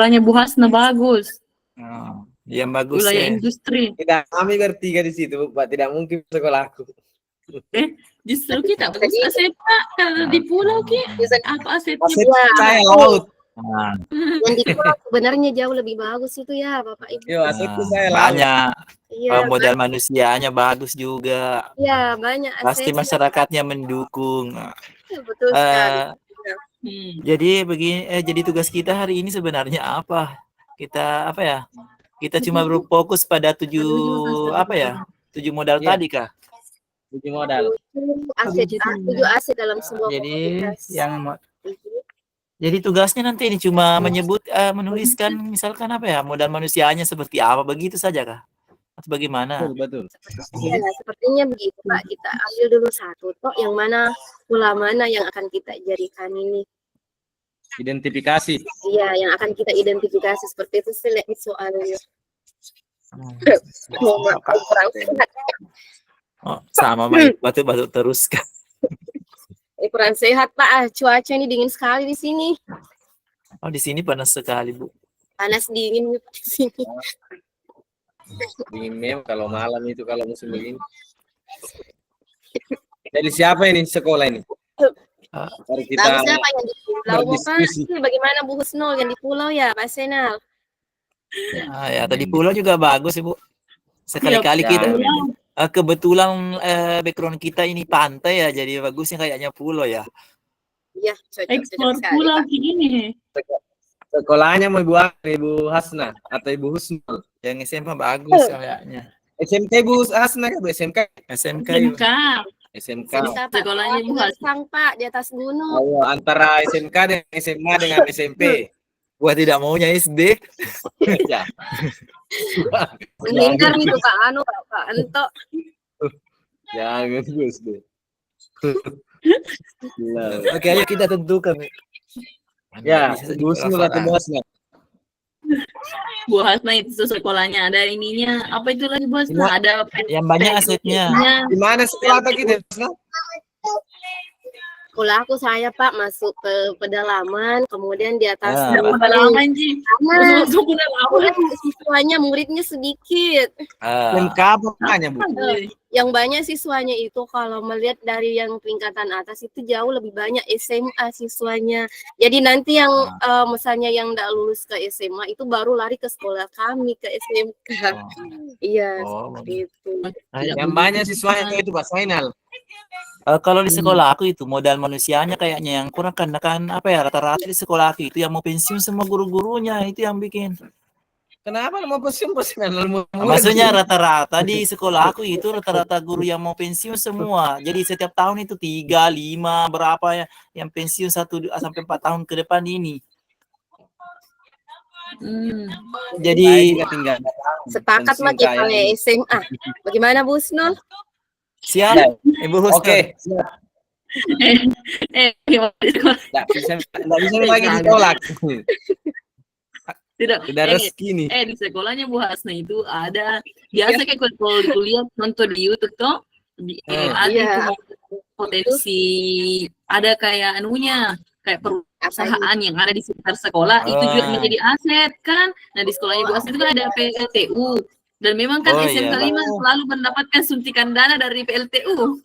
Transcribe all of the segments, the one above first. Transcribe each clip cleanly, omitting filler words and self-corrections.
Sekolahnya Bu Hasna bagus. Yang bagus Wilayah ya. industri. Tidak, kami bertiga di situ, Pak. Tidak mungkin sekolahku. Justru kita bagus aset Pak. Kalau di pulau apa asetnya? Aset saya laut. Yang di pulau sebenarnya jauh lebih bagus itu ya Bapak Ibu. Yo, asetku saya laut. Banyak. Iya, Modal manusianya bagus juga. iya banyak Pasti aset. masyarakatnya mendukung. Betul sekali. Jadi begini, jadi tugas kita hari ini sebenarnya apa? Kita apa ya? Kita cuma berfokus pada 7 modal tadi kah? 7 modal. Aset, 7 aset dalam sebuah komunitas. Jadi tugasnya nanti ini cuma menuliskan misalkan apa ya, modal manusianya seperti apa, begitu saja kah? Atau bagaimana? Betul. Ya, sepertinya begitu Pak. Kita ambil dulu satu toh yang mana pula mana yang akan kita jadikan ini. Identifikasi. Iya, yang akan kita identifikasi seperti itu selek soalnya. Sama baik, batu-batu terus kan. Kurang sehat Pak. Cuaca ini dingin sekali di sini. Oh, di sini panas sekali, Bu. Panas dingin di sini. Dingin memang kalau malam itu, kalau musim begini. Jadi siapa ini sekolah ini? Mari kita siapa yang di pulau berdiskusi. Pak? Bagaimana Bu Husnul yang di pulau ya Pak Senal? Ya, tadi pulau juga bagus, Ibu. Sekali-kali kita kebetulan background kita ini pantai ya, jadi bagusnya kayaknya pulau ya. Iya, cocok Ekspor sekali, pulau Pak. gini. Sekolahnya mau Ibu Hasna atau Ibu Husnul? Yang SMA bagus kayaknya. SMK Ibu Hasna kan? SMK. SMK. SMK. Sekolahnya Bu Hasna. Sang Pak di atas gunung. Oh, antara SMK dan SMA dengan SMP. Gua tidak maunya SD. Ya. Menghindar nih tuh Pak Anto. Jangan Gus deh. Oke, ayo kita tentukan. Ya, Husnul atau Bu Hasna? Bu Hasna itu sekolahnya ada ininya. Apa itu lagi Bu Hasna? Ada yang banyak asetnya. Di mana sekolah kita, Hasna? Sekolahku saya Pak masuk ke pedalaman, kemudian di atas pedalaman sih. Masuk pedalaman. Siswanya muridnya sedikit. SMK apa namanya, Bu? Yang banyak siswanya itu kalau melihat dari yang tingkatan atas itu jauh lebih banyak SMA siswanya. Jadi nanti yang misalnya yang tidak lulus ke SMA itu baru lari ke sekolah kami ke SMK. Iya, seperti itu. Yang banyak siswanya itu Pak Sainal. Kalau di sekolah aku itu modal manusianya kayaknya yang kurang, karena kan apa ya, rata-rata di sekolah aku itu yang mau pensiun semua guru-gurunya, itu yang bikin. Kenapa mau pensiun? Maksudnya rata-rata di sekolah aku itu rata-rata guru yang mau pensiun semua. Jadi setiap tahun itu 3, 5 berapa ya yang pensiun 1 sampai 4 tahun ke depan ini. Jadi sepakat lah kita SMA. Bagaimana Bu Husnul? Siap, Ibu Husnul. Oke. Nggak bisa lagi di sekolah. Tidak rezeki nih. Di sekolahnya Bu Hasna itu ada biasa kayak kalau kuliah nonton di YouTube tuh ada potensi, ada kayak anunya, kayak perusahaan yang ada di sekitar sekolah itu juga menjadi aset kan. Nah di sekolahnya Bu Hasna itu kan ada PLTU. Dan memang kan SMK 5 selalu mendapatkan suntikan dana dari PLTU.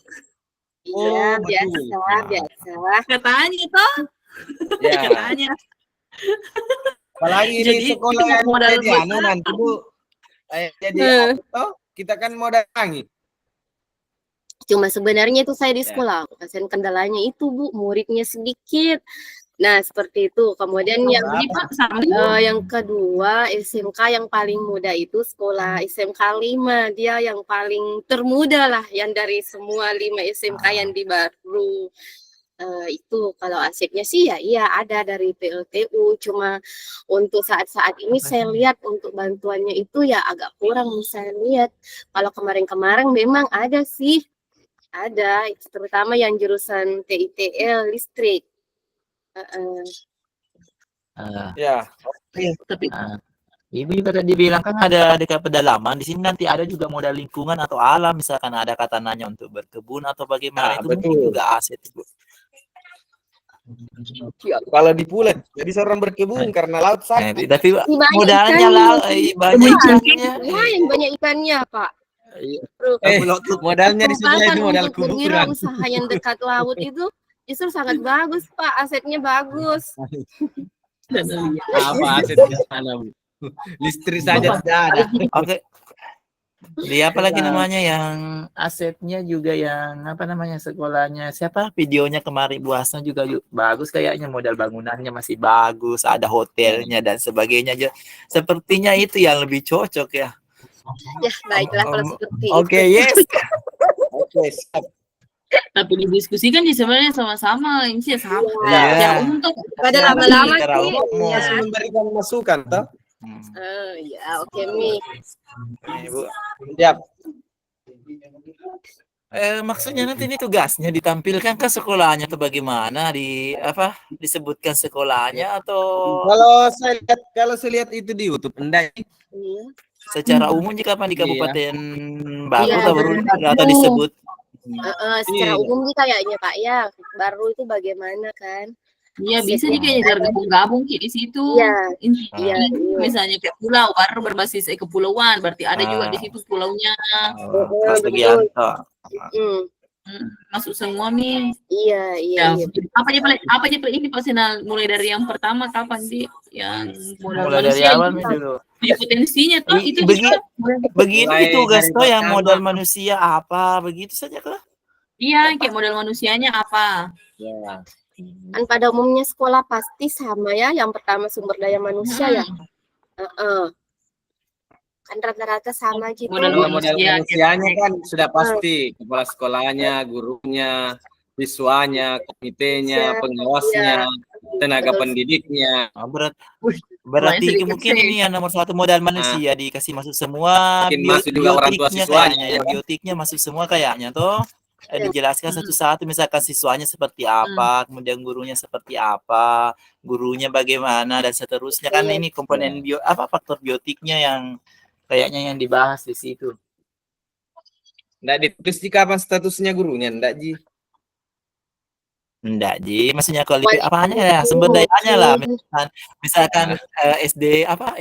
Iya, biasa. Katanya toh. Ya. Katanya. Apalagi ini sekolah yang modal nanti Bu. Jadi kita kan modal lagi. Cuma sebenarnya itu saya di sekolah, kendalanya itu Bu, muridnya sedikit. Nah, seperti itu. Kemudian yang kedua, SMK yang paling muda itu sekolah SMK 5. Dia yang paling termuda lah, yang dari semua 5 SMK yang di baru. Itu kalau asetnya sih ya iya ada dari PLTU. Cuma untuk saat-saat ini saya lihat untuk bantuannya itu ya agak kurang saya lihat. Kalau kemarin-kemarin memang ada sih. Ada, terutama yang jurusan TITL listrik. Tapi Ibu juga tadi bilang kan ada dekat pedalaman, di sini nanti ada juga modal lingkungan atau alam, misalkan ada katananya untuk berkebun atau bagaimana, itu mungkin juga aset, Ibu. Ya, kalau di pulau jadi seorang berkebun karena laut sakit. Tapi Banyak modalnya ikannya. lah, banyak ikannya. Lumayan banyak ikannya, Pak. Modalnya di sebelah itu Kesempatan modal untuk kuburan. berwirausaha yang dekat laut itu justru sangat bagus, Pak. Asetnya bagus. Apa aset di sana, Bu? Listrik saja tidak ada. Oke. Dia apa lagi namanya yang asetnya juga yang apa namanya sekolahnya siapa videonya kemarin Bu Hasna juga bagus kayaknya modal bangunannya masih bagus ada hotelnya dan sebagainya aja sepertinya itu yang lebih cocok ya. Ya, baiklah kalau seperti Oke, itu. yes. Oke, siap. Tapi didiskusikan sih sebenarnya sama-sama ini sih sama. Iya. Ya untuk Pada lama-lama Secara sih. umum. Ya. Masih memberikan masukan, toh? Ya, oke, Mi. Ini, Bu. Siap. Maksudnya nanti ini tugasnya ditampilkan ke sekolahnya atau bagaimana disebutkan sekolahnya atau Kalau saya lihat itu di YouTube, enggak. Iya. secara umum jika apa di Kabupaten Baru Iya, atau disebut Secara umum sih kayaknya, Pak, ya. Baru itu bagaimana kan? ya bisa juga ya gabung-gabung di situ. Iya. Intinya misalnya kayak pulau baru berbasis kepulauan, berarti ada juga di situ pulaunya. Mas Sugianto. Masuk semua Mi. Iya. Apa aja ini personal mulai dari yang pertama kapan sih yang Mulai dari awal Mi dulu. Potensinya tuh itu Begitu tugas tuh yang modal manusia apa begitu saja kah? Iya, kayak modal manusianya apa? Ya. Kan pada umumnya sekolah pasti sama ya. Yang pertama sumber daya manusia ya. Kan rata-rata sama gitu. Modal manusianya kan sudah pasti kepala sekolahnya, gurunya, siswanya, komitenya, pengawasnya, tenaga pendidiknya. Berarti mungkin ini yang nomor satu modal manusia dikasih masuk semua. Masuk juga orang tua siswanya. Yang biotiknya masuk semua kayaknya tuh. Dijelaskan satu-satu misalkan siswanya seperti apa, kemudian gurunya seperti apa, gurunya bagaimana dan seterusnya kan ini komponen faktor biotiknya yang kayaknya yang dibahas di situ. Nggak ditulis di kapan statusnya gurunya, nggak Ji? Nggak Ji, maksudnya apanya ya sumber dayanya lah. Misalkan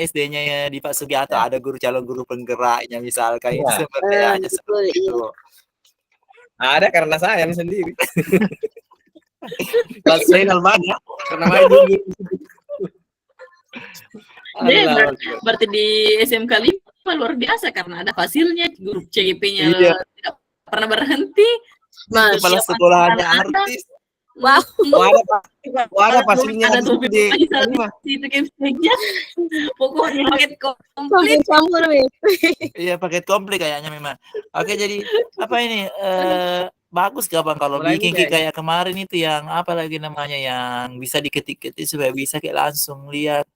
SD-nya ya di Pak Sugianto ada calon guru penggeraknya misalkan itu sumber dayanya seperti itu. Ada karena saya sendiri. Pas saya banyak karena main dulu. Berarti di SMK 5 luar biasa karena ada hasilnya guru CGP-nya tidak pernah berhenti. Kepala sekolahnya artis. Wow. Ada pastinya ada topik itu campingnya. Pokoknya paket komplit. Iya paket komplit kayaknya memang. Oke jadi apa ini bagus gak Bang kalau bikin kayak kemarin itu yang apa lagi namanya yang bisa diketik-ketik supaya bisa kayak langsung lihat.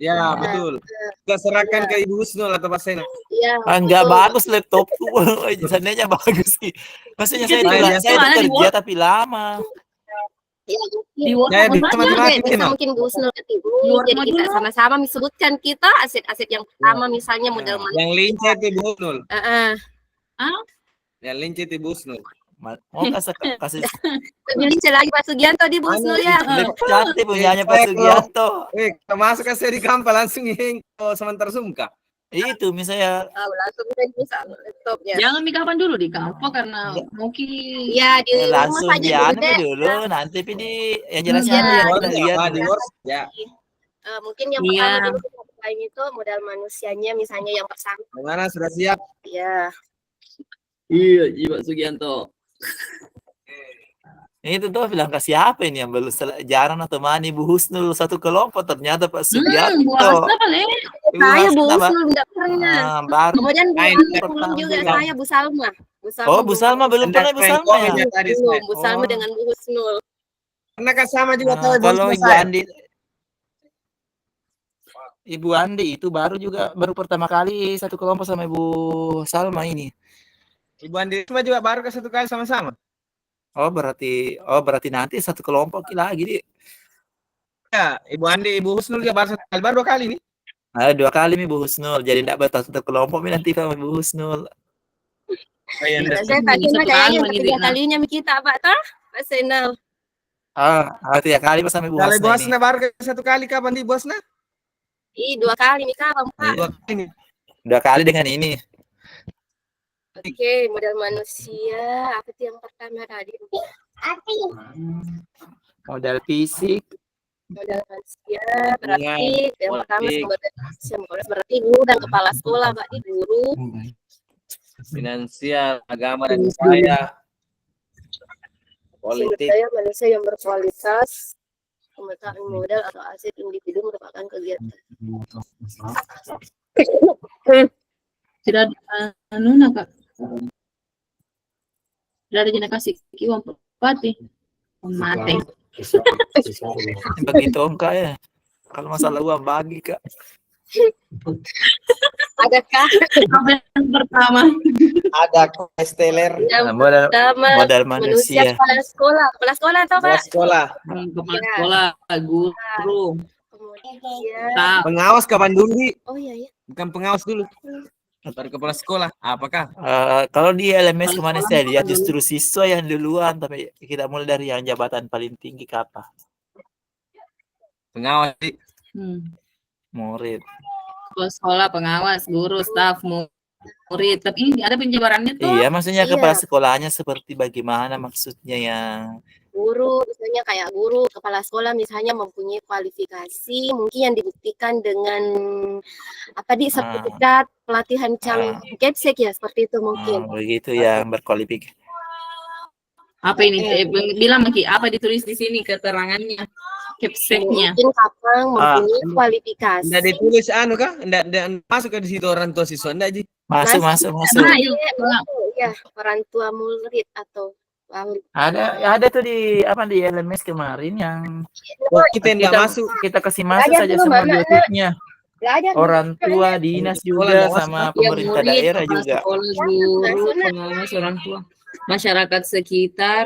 Ya betul. Kita serahkan ke Ibu Husnul atau Pak Sena. Iya. Enggak bagus laptopku. Seandainya bagus sih. Maksudnya saya kerja tapi lama. Di mungkin Bu Husnul ketemu. Jadi kita sama-sama disebutkan kita aset-aset yang pertama misalnya modal manusia. Yang lincah itu Bu Husnul. Yang lincah itu Bu Husnul. Mau kasih lebih lincah lagi Pak Sugianto di Bu Husnul ya. Cantik punyanya Pak Sugianto. Masuk ke seri kampa langsung sementara sumka. Itu misalnya langsung bisa laptopnya. Jangan di kapan dulu di kampo karena mungkin ya di langsung rumah saja dulu nanti yang jelasnya kita lihat mungkin yang pertama dulu lain itu modal manusianya misalnya yang pertama. Gimana sudah siap? Iya. Iya, Pak Sugianto. Itu tuh bilang ke siapa ini yang belum jarang atau mana Ibu Husnul satu kelompok ternyata Pak Sugianto. Saya Bu Husnul enggak pernah. Kemudian juga saya Bu Salma. Bu Salma belum pernah Bu Salma ya. Bu Salma dengan Bu Husnul. Karena sama juga tahu kalau Ibu Andi itu baru pertama kali satu kelompok sama Ibu Salma ini. Ibu Andi cuma juga baru ke satu kali sama-sama. Oh berarti nanti satu kelompok lagi di. Ya, Ibu Andi, Ibu Husnul juga baru 2 kali nih. 2 kali nih Bu Husnul. Jadi enggak satu kelompok nanti sama Ibu Husnul. Saya kayaknya ketiga kalinya kita Pak toh, Pak Senal. Tiap kali pas sampai Kalau Buasna ini. Buasna baru satu kali kapan di Buasna? Ih, 2 kali nih Kak, Pak. Dua kali. 2 kali dengan ini. Oke, modal manusia. Apa tuh yang pertama tadi? Modal fisik, Modal manusia berarti yang pertama politik, sumber daya manusia berarti guru dan kepala sekolah, berarti guru. finansial, agama dan budaya, Sumber politik. daya manusia yang berkualitas, pemetaan modal atau aset individu merupakan kegiatan. Tidak ada Kak. Tidak ada jenak kasih uang pati. Mati. begitu Kak ya. Kalau masalah uang bagi Kak. Adakah Apa yang pertama? Ada konsteller yang Modal pertama manusia. manusia kepala sekolah? Kepala sekolah atau kepala Pak? sekolah. Kepala Ya. sekolah, guru. Kemudian, Tak. Pengawas kapan dulu? Di? oh iya ya. Bukan pengawas dulu. Baru kepala sekolah. Apakah? Kalau di LMS Kepala kemarin sekolah saya lihat dulu. justru siswa yang duluan, tapi kita mulai dari yang jabatan paling tinggi ke apa? Pengawas. Di. Murid. Kepala sekolah, pengawas, guru, staf, murid. Tapi ini ada penjabarannya tuh. Iya, maksudnya Iya. kepala sekolahnya seperti bagaimana maksudnya yang Guru, misalnya kayak guru, kepala sekolah misalnya mempunyai kualifikasi, mungkin yang dibuktikan dengan apa di sertifikat pelatihan calon Kepsek ya, seperti itu mungkin. begitu yang berkualifikasi. Apa ini? Bilang Maki, apa ditulis di sini keterangannya? Kepseknya. Mungkin kapan mempunyai kualifikasi. Nggak ditulis anu kah? Nggak masuk ke di situ orang tua siswa enggak Ji? Masuk. Nah, Ya, orang tua murid atau Ada tuh di LMS kemarin yang Oh, kita enggak masuk. kita kasih masuk Belajar saja dulu, semua Mama. jodohnya. belajar Orang tua, dinas juga sama pemerintah murid, daerah kepala juga. sekolah, guru, pengawas, orang tua, masyarakat sekitar,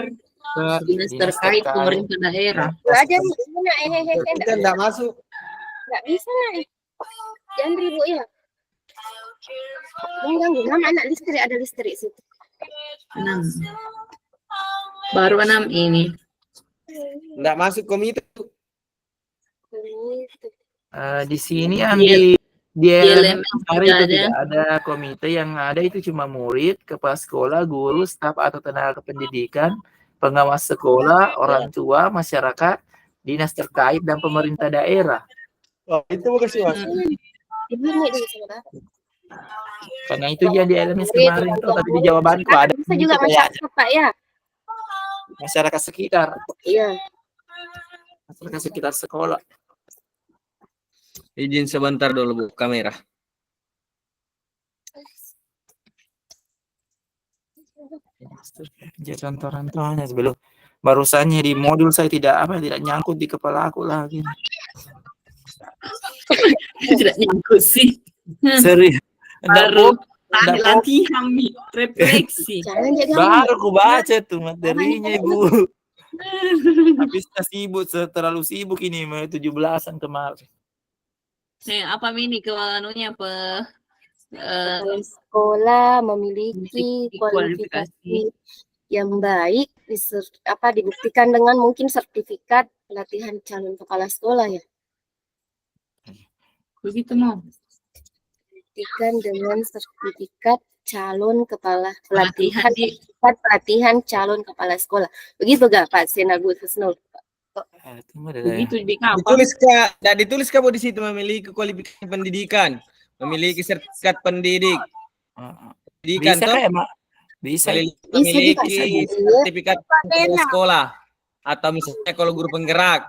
dinas terkait, pemerintah daerah. belajar gimana Kita enggak masuk. nggak bisa jangan ribut ya. Jangan ganggu mama, anak listrik, ada listrik situ. 6. Baru 6 ini. Enggak masuk komite. Di sini yang Di di LMS hari tidak itu ada. tidak ada komite, yang ada itu cuma murid, kepala sekolah, guru, staf atau tenaga pendidikan, pengawas sekolah, orang tua, masyarakat, dinas terkait dan pemerintah daerah. Oh, itu bukan sih Mas. Ibu ini dulu saudara. Karena itu ya di LMS kemarin tuh, tapi di jawabanku ada Bisa juga masyarakat Pak ya. masyarakat sekitar, Iya. masyarakat sekitar sekolah. Izin sebentar dulu Bu, kamera. Ya contoh-contohnya sebelum barusannya di modul saya tidak nyangkut di kepala aku lagi. Tidak nyangkut sih. Serius. Baru Nggak latihan refleksi. Jangan jadi baru ku baca tuh materinya Ibu. Habis terlalu sibuk ini 17-an kemarin. Apa ini anunya sekolah memiliki kualifikasi yang baik dibuktikan dengan mungkin sertifikat pelatihan calon kepala sekolah ya. begitu mau. Buktikan dengan sertifikat calon kepala pelatihan calon kepala sekolah. Begitu gak Pak Senagus Husnul? Begitu di kapal. Ditulis kah Bu di situ memiliki kualifikasi pendidikan, memiliki sertifikat pendidik. Pendidikan Bisa toh? kayak bisa. Memiliki sertifikat kepala sekolah atau misalnya kalau guru penggerak,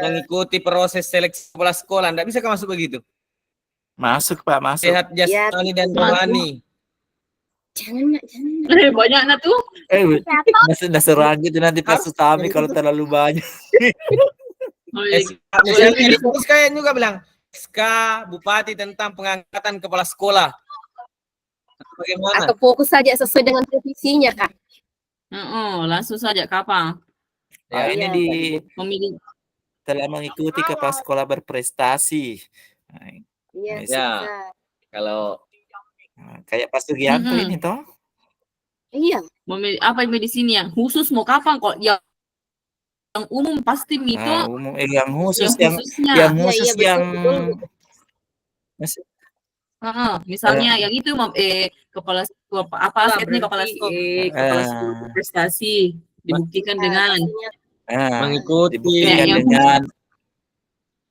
mengikuti proses seleksi kepala sekolah, enggak bisa masuk begitu? Masuk Pak, masuk. Sehat jasmani dan rohani. Jangan. Banyak anak tuh. Dasar lagi itu nanti pas kami kalau terlalu banyak. Misalnya ditulis kayak juga bilang SK Bupati tentang pengangkatan kepala sekolah. Bagaimana? Atau fokus saja sesuai dengan profesinya Kak. Langsung saja kapal. Ya, ini Memilih. telah mengikuti kepala sekolah berprestasi. Iya. Ya. Kalau kayak Pak Sugianto ini toh. Iya. Memilih apa medisinya? Khusus mau kapan kok? Ya yang umum pasti itu umum, yang khusus yang khususnya. yang Iya, khusus iya, yang betul. Misalnya yang itu kepala apa Lah, asetnya kepala berarti kepala sekolah prestasi dibuktikan dengan mengikuti yang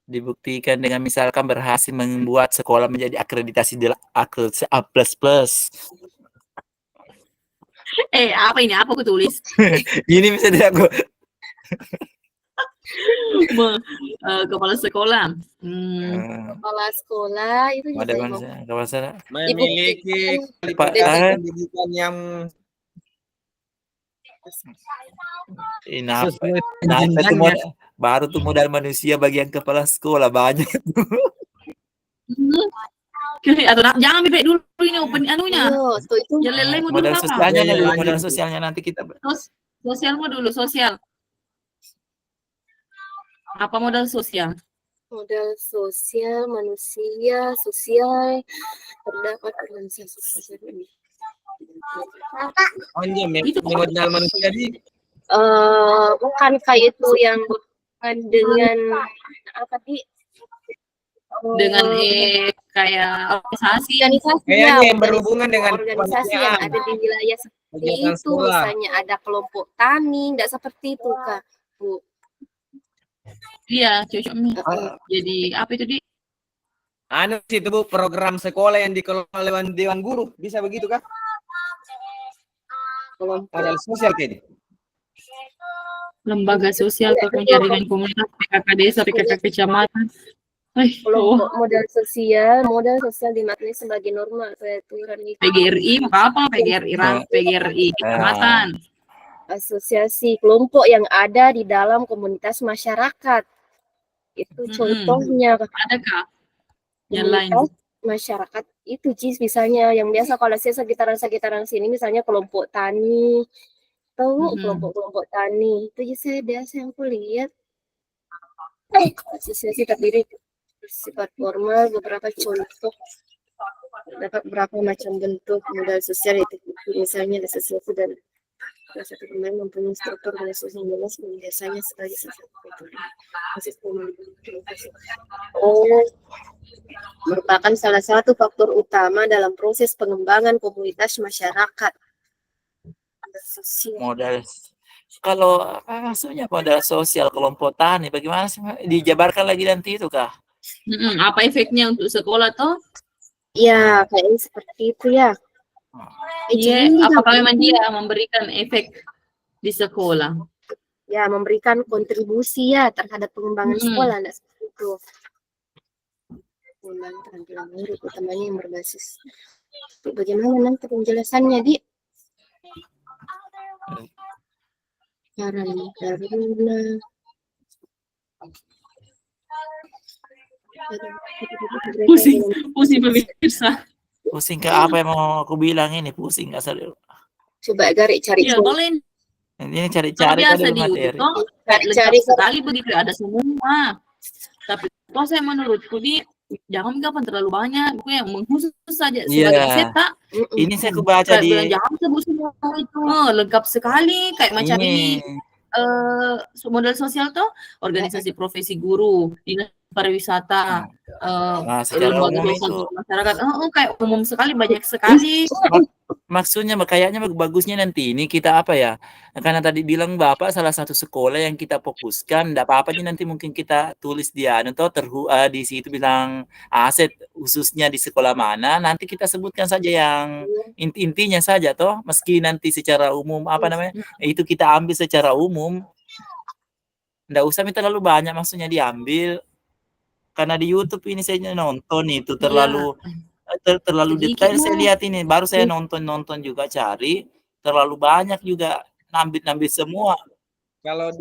dibuktikan dengan misalkan berhasil membuat sekolah menjadi akreditasi A++. apa ini apa aku tulis Ini bisa tidak aku kepala sekolah Kepala sekolah itu ada juga mana kalau salah memiliki Pak pendidikan yang sesuai nah, itu jenjangnya. baru tuh modal manusia bagi yang kepala sekolah banyak. atau jangan bebek dulu ini open anunya itu ya lele dulu Modal apa sosialnya Ya, dulu, lanjut. modal sosialnya nanti kita sosialmu dulu sosial apa modal sosial modal sosial manusia sosial terdapat organisasi sosial ini. Itu modal manusia di Bukan kayak itu yang dengan apa di dengan kayak organisasi kayaknya ya, yang berhubungan dengan organisasi yang ada di wilayah seperti kegiatan itu, sekolah. misalnya ada kelompok tani, tidak seperti itu Kak, Bu. iya cocoknya jadi apa itu di Itu Bu, program sekolah yang dikelola oleh Dewan Guru, bisa begitu kah? Modal sosial kayak lembaga sosial atau jaringan komunitas PKK desa PKK kecamatan kelompok modal sosial dimaknai sebagai norma atau aturan PGRI apa PGRI kecamatan asosiasi kelompok yang ada di dalam komunitas masyarakat itu contohnya adakah yang lain masyarakat itu misalnya yang biasa kalau saya sekitaran sini misalnya kelompok tani tahu kelompok tani itu saya biasa yang kulihat asosiasi terdiri bersifat formal beberapa contoh dapat berapa macam bentuk modal sosial itu misalnya asosiasi dan salah satu pemain mempunyai struktur organisasi yang jelas biasanya sebagai salah satu merupakan salah satu faktor utama dalam proses pengembangan komunitas masyarakat. modal kalau maksudnya modal sosial kelompok tani bagaimana sih dijabarkan lagi nanti itu kah? Apa efeknya untuk sekolah toh? Ya kayaknya seperti itu ya. Iya, apakah memang dia memberikan efek di sekolah? Ya, memberikan kontribusi ya terhadap pengembangan sekolah, enggak seperti itu. Pengembangan keterampilan murid, utamanya yang berbasis. Bagaimana nanti penjelasannya, Di? Karena pusing pemirsa. Pusing ke apa yang mau aku bilang ini pusing nggak serius. Coba cari ya, boleh. Ini cari-cari biasa di materi. Cari sekali begitu ada semua. Tapi kalau saya menurutku jangan kapan terlalu banyak, yang mengkhusus saja sebagai cetak. Ini saya baca di jangan sebut semua itu lengkap sekali kayak macam ini. Modal sosial tuh organisasi profesi guru, dinas pariwisata, lembaga sosial masyarakat, kayak umum sekali, banyak sekali. Maksudnya kayaknya bagusnya nanti ini kita apa ya? Karena tadi bilang Bapak salah satu sekolah yang kita fokuskan, enggak apa-apa nanti mungkin kita tulis dia atau di situ bilang aset khususnya di sekolah mana, nanti kita sebutkan saja yang inti-intinya saja toh, meski nanti secara umum apa namanya? Itu kita ambil secara umum. Enggak usah terlalu banyak maksudnya diambil. Karena di YouTube ini saya nonton itu terlalu detail saya lihat ini baru saya nonton juga cari terlalu banyak juga nambit semua. Kalau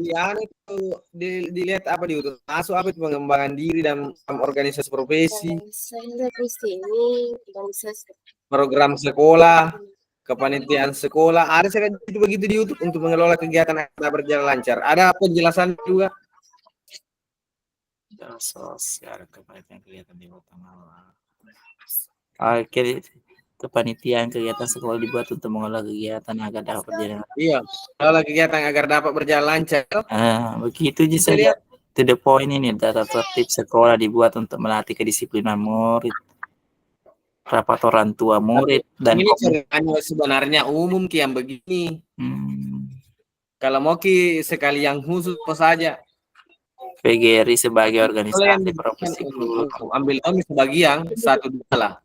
dilihat apa di YouTube masuk apa itu pengembangan diri dan organisasi profesi, program sekolah, kepanitiaan sekolah, ada saya begitu di YouTube untuk mengelola kegiatan yang berjalan lancar. Ada penjelasan juga. Sosial kepanitiaan kelihatan di bawah. Oke, kepanitiaan kegiatan sekolah dibuat untuk mengelola kegiatan agar dapat berjalan. Iya, kalau kegiatan agar dapat berjalan lancar. Begitu saja. To the point ini, tata tertib sekolah dibuat untuk melatih kedisiplinan murid, rapat orang tua murid, dan Ini ceritanya sebenarnya umum yang begini. Kalau mau sekali yang khusus apa saja. PGRI sebagai organisasi profesi guru. Ambil kami sebagian, 1-2 lah.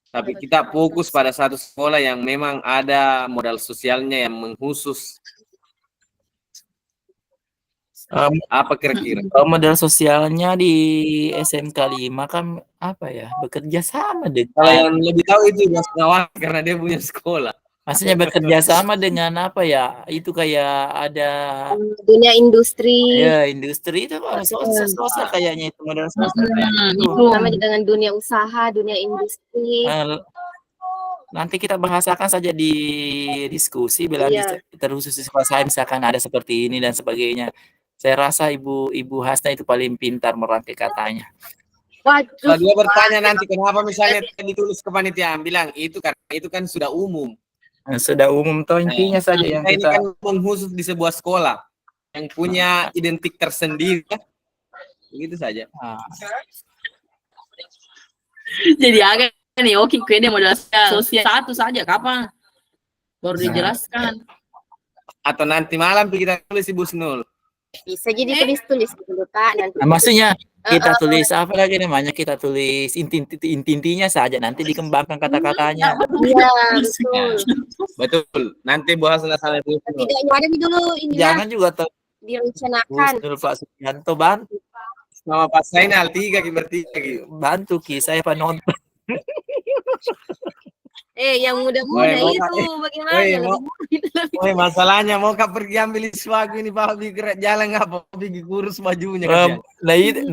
Tapi kita fokus pada satu sekolah yang memang ada modal sosialnya yang mengkhusus. Apa kira-kira? Modal sosialnya di SMK 5 kan apa ya? Bekerja sama dengan. Kalau yang lebih tahu itu Mas Ngawan karena dia punya sekolah. Maksudnya bekerja sama dengan apa ya? Itu kayak ada dunia industri. Ya, industri itu kalau sosial kayaknya itu modal sosial. Sama dengan dunia usaha, dunia industri. Nanti kita bahasakan saja di diskusi bila terkhusus di sekolah saya misalkan ada seperti ini dan sebagainya. Saya rasa Ibu Hasna itu paling pintar merangkai katanya. Kalau dia bertanya nanti kenapa misalnya ditulis kepanitiaan, bilang itu karena itu kan sudah umum. Sudah umum toh intinya saja yang kita. Ini kan khusus di sebuah sekolah yang punya identik tersendiri. Begitu saja. Jadi agak nih oke ini modal sosial satu saja kapan baru dijelaskan. Atau nanti malam kita tulis Ibu Snul. Bisa jadi tulis dulu Kak nanti. Maksudnya kita tulis apa lagi namanya, kita tulis intinya saja, nanti dikembangkan kata-katanya. Iya, betul. Nanti bahas masalah itu. Tidaknya ada dulu ini. Jangan juga direncanakan. Pak Sugianto bantu. Sama Pak Sainal 3 berarti bantu saya penonton. Yang muda-muda itu bagaimana? Masalahnya mau pergi ambil iswaku ini Pak gerak jalan ngapa pergi kurus bajunya nah itu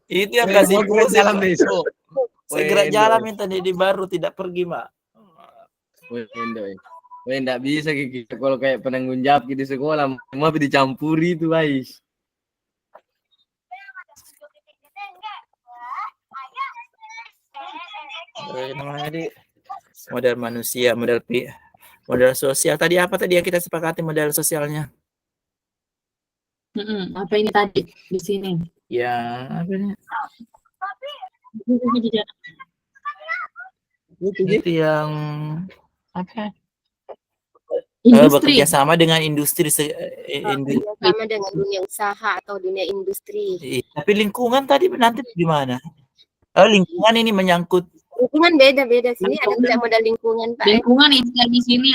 yang kasih jalan besok. Segera jalan minta di baru tidak pergi Mak. Enggak bisa gitu kalau kayak penanggung jawab di sekolah mau dicampuri itu guys. Namanya di modal manusia, modal sosial. Tadi apa tadi yang kita sepakati modal sosialnya? Apa ini tadi di sini? Ya, apa ini? Itu yang apa? Bekerja sama dengan industri, sama dengan dunia usaha atau dunia industri. Tapi lingkungan tadi nanti gimana? Lingkungan ini menyangkut. Lingkungan beda-beda sini ada tidak modal lingkungan Pak. Lingkungan itu di sini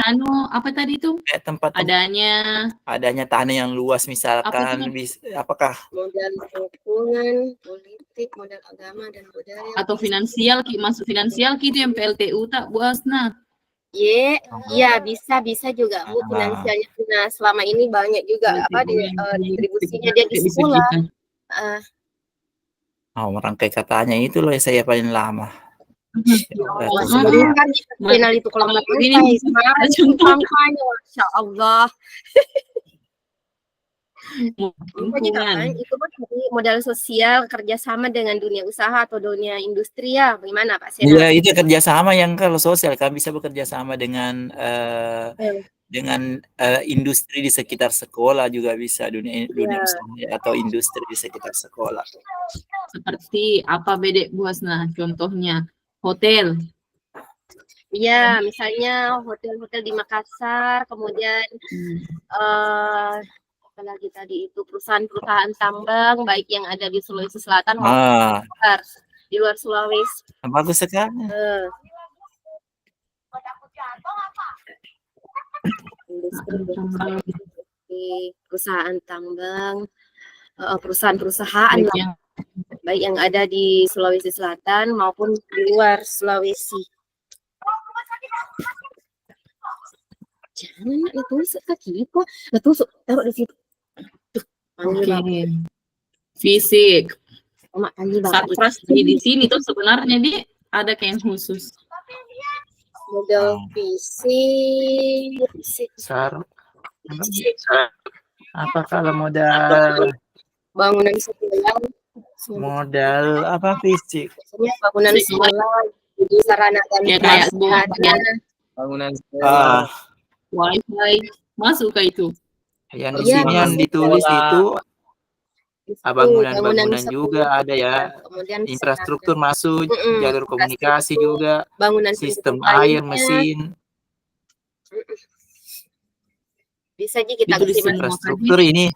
apa tadi itu? Tempat adanya tanah yang luas misalkan apakah modal lingkungan, politik, modal agama dan budaya atau finansial masuk finansial gitu yang PLTU tak Bu Hasna. Iya bisa juga Bu finansialnya. Nah, selama ini banyak juga distribusinya dia di sekolah. Merangkai katanya itu loh yang saya paling lama. Kenal itu kalau ini kampanye, Masya Allah. Itu modal sosial kerjasama dengan dunia usaha atau dunia industri ya, bagaimana Pak Sena? Iya itu kerjasama yang kalau sosial kan bisa bekerja sama dengan industri di sekitar sekolah juga bisa dunia usaha atau industri di sekitar sekolah. Seperti apa beda Bu Hasna contohnya? Hotel. Iya, misalnya hotel-hotel di Makassar, kemudian apalagi tadi itu perusahaan-perusahaan tambang baik yang ada di Sulawesi Selatan maupun di luar Sulawesi. Bagus sekali. Industri perusahaan tambang, perusahaan-perusahaan baik yang ada di Sulawesi Selatan maupun di luar Sulawesi. Jangan ditusuk kaki kok, ditusuk taruh di situ. Fisik. Satu di sini tuh sebenarnya dia ada kayak khusus. Modal fisik. Apa kalau modal bangunan sekolah Modal apa fisik? Biasanya bangunan Fisik, sekolah, sarana dan Ya, kayak sebuah prasarana. Bangunan Ah, sekolah. wifi, masuk ke itu. yang di Iya, sini yang masuk. ditulis itu Itu bangunan-bangunan sekolah, juga ada ya. kemudian Infrastruktur masuk, Mm-mm, jalur komunikasi infrastruktur, juga, bangunan sistem pendukung air, lainnya. mesin, Bisa aja kita Ditulis ganti semua. infrastruktur ini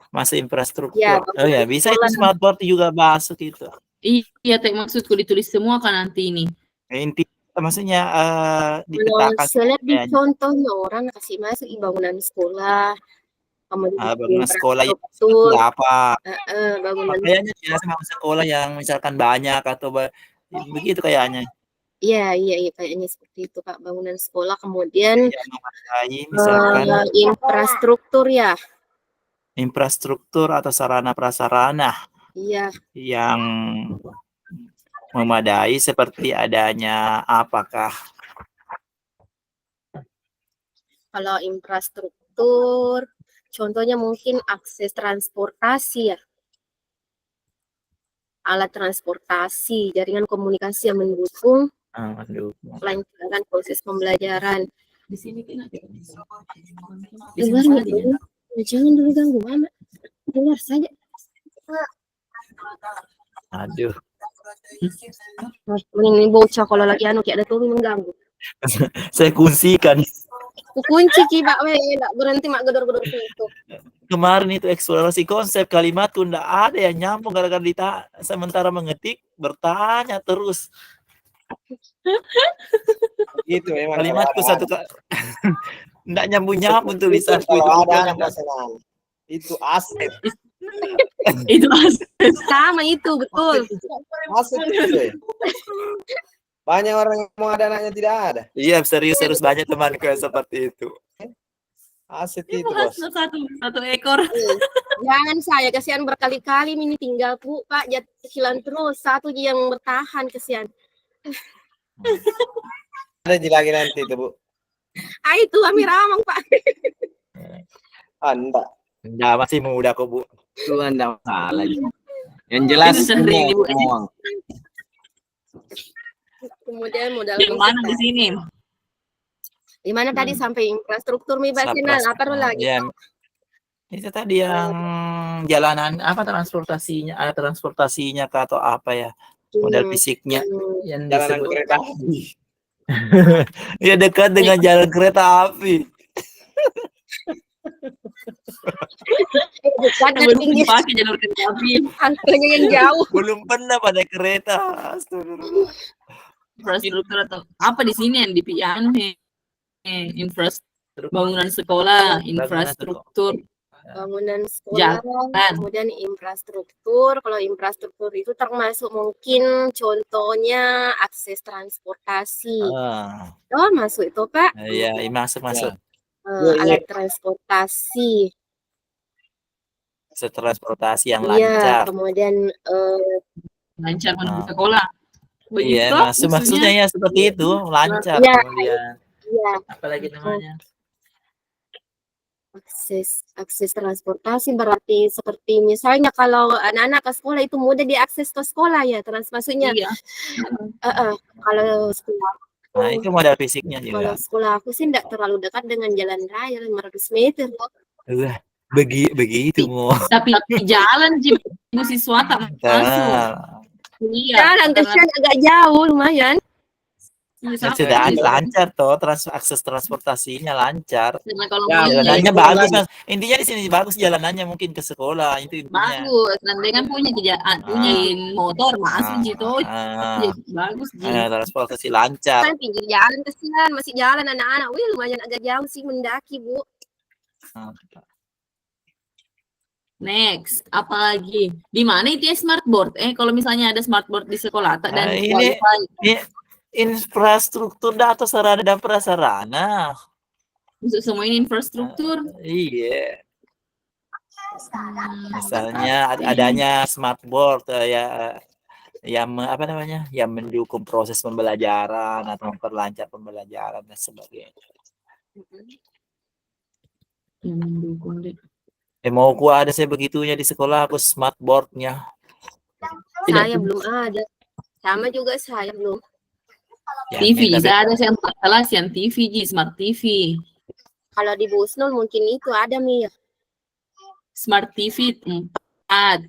masuk infrastruktur. Ya, Oh ya, bisa itu sekolah. smartboard juga masuk itu. Iya, maksudku ditulis semua kan nanti ini. Inti maksudnya Kalau dipetakan saya lihat di kayaknya. contohnya orang kasih masuk di bangunan sekolah, kemudian Bangunan sekolah itu infrastruktur, berapa? bangunan Kayaknya jelas sama sekolah yang misalkan banyak atau begitu kayaknya. iya kayaknya seperti itu Kak, bangunan sekolah, kemudian Yang memadai misalkan infrastruktur ya. infrastruktur atau sarana prasarana Iya, yang memadai seperti adanya apakah kalau infrastruktur contohnya mungkin akses transportasi ya. Alat transportasi, jaringan komunikasi yang mendukung aduh, kelancaran proses pembelajaran. Di sini kan ada. Dengar dulu. Jangan dulu ganggu mama. Dengar saja. aduh. Ini bocah kalau lagi anu kayak ada tuh mengganggu. Saya kuncikan Ku kunci ki Pak we, enggak berhenti mak gedor-gedor pintu. kemarin itu eksplorasi konsep kalimatku ndak ada yang nyambung gara-gara sementara mengetik bertanya terus Gitu memang. kalimatku satu ndak nyambung tulisan Kalau ada anak senang. Itu aset. Itu aset. Sama itu betul. Aset itu. Banyak orang yang mau ada anaknya tidak ada. iya serius banyak temanku yang seperti itu Aset Itu itu bos. satu ekor. Jangan saya kasihan berkali-kali ini tinggal Bu Pak jatuh terus satu yang bertahan kasihan. Ada lagi nanti itu Bu. Itu kami ramang Pak. Enggak. ndak masih muda kok Bu Tuhan enggak masalah. Yang jelas Itu sering, Bu. semua. Kemudian modal Yang mana di sini? di mana tadi sampai infrastruktur mi Mbak Sinan, apa lagi? ya, itu tadi yang jalanan apa transportasinya ada transportasinya kah atau apa ya modal fisiknya yang Jalanan disebut kereta api. ya dekat dengan jalan kereta api Bukan Belum tinggi dipakai jalur kereta api. angkanya yang jauh. belum pernah pada kereta. Astagfirullah. Infrastruktur atau apa di sini yang dipian infrastruktur bangunan sekolah, infrastruktur Bangunan sekolah, jalan. kemudian infrastruktur. Kalau infrastruktur itu termasuk mungkin contohnya akses transportasi. Oh, masuk itu Pak. Iya, masuk. Alat transportasi. Transportasi yang Iya, lancar. kemudian Lancar menuju sekolah. Iya, Begitu maksudnya ya seperti itu, lancar Iya. kemudian. iya, Apalagi namanya? akses transportasi berarti seperti misalnya kalau anak-anak ke sekolah itu mudah diakses ke sekolah ya, maksudnya Iya. kalau sekolah Nah, itu modal fisiknya kalau juga. sekolah aku sih tidak terlalu dekat dengan jalan raya 500 meter. Begitu mau. Tapi jalan siswa tak masuk. Iya. Jalan kesian agak jauh lumayan. Sudah lancar toh, akses transportasinya lancar. Karena kalau Ya, Jalanannya bagus, Mas. Intinya di sini bagus jalanannya mungkin ke sekolah itu intinya. bagus. Nanti kan punya motor masuk gitu. Bagus transportasi lancar. Kan pinggir jalan kesian masih jalan anak-anak. Wih lumayan agak jauh sih mendaki Bu. Next, apa lagi? Di mana itu ya smartboard? Kalau misalnya ada smartboard di sekolah dan ini infrastruktur atau sarana dan prasarana. Untuk semua ini infrastruktur. Iya. Misalnya adanya smartboard yang apa namanya? Yang mendukung proses pembelajaran atau memperlancar pembelajaran dan sebagainya. Yang mendukung deh. Mau gua ada saya begitunya di sekolah aku smartboardnya. Tidak. saya belum ada. Sama juga saya belum. Ya, TV, tapi saya ada yang salah yang TV, Smart TV. Kalau di Busnul mungkin itu ada Mi ya. Smart TV 4,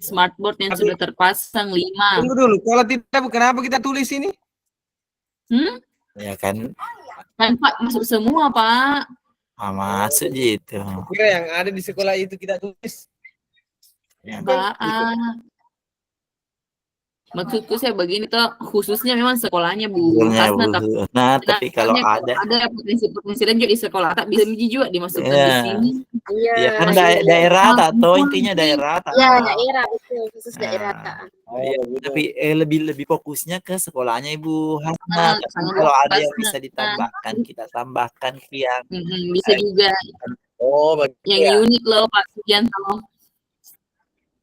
smartboard yang Tapi- sudah terpasang 5. Tunggu dulu, kalau tidak, kenapa kita tulis ini? ya kan Kan Pak masuk semua Pak. masuk gitu. Kira yang ada di sekolah itu kita tulis. Ya, Pak. Maksudku saya begini toh, khususnya memang sekolahnya Bu Bener, Hasna, Bu. Nah, tapi kalau ada potensi lain juga di sekolah, tak bisa juga dimasukkan di Iya. sini. Iya. ya kan iya. daerah atau intinya daerah Iya, daerah betul, khusus Nah. daerah tak. Iya, tapi lebih fokusnya ke sekolahnya Ibu Ah, Hasna. Tapi sama kalau Bu ada yang Hasna. bisa ditambahkan, kita tambahkan ke yang Bisa juga Oh, begitu yang ya. unik loh Pak Sugianto.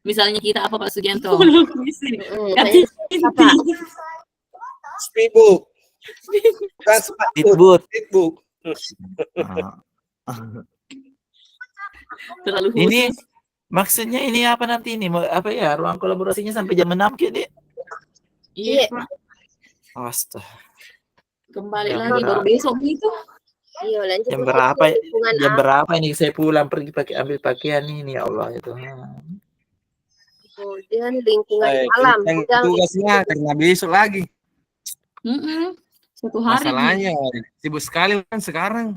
Misalnya kita apa Pak Sugianto? Kayak apa? Speedbook. Bukan Speedbook. Speedbook. Terlalu khusus. Ini maksudnya ini apa nanti ini? Apa ya? Ruang kolaborasinya sampai jam 6 gitu. Iya Iya. Pak. Astaga. Kembali Jam lagi baru berapa? besok gitu. Iya, lanjut. Jam ke berapa? lingkungan Jam apa? berapa ini saya pulang pergi ambil pakaian ini ya Allah itu. Kemudian lingkungan Eh, alam. yang Bidang tugasnya karena besok lagi. Satu hari. Masalahnya sibuk sekali kan sekarang.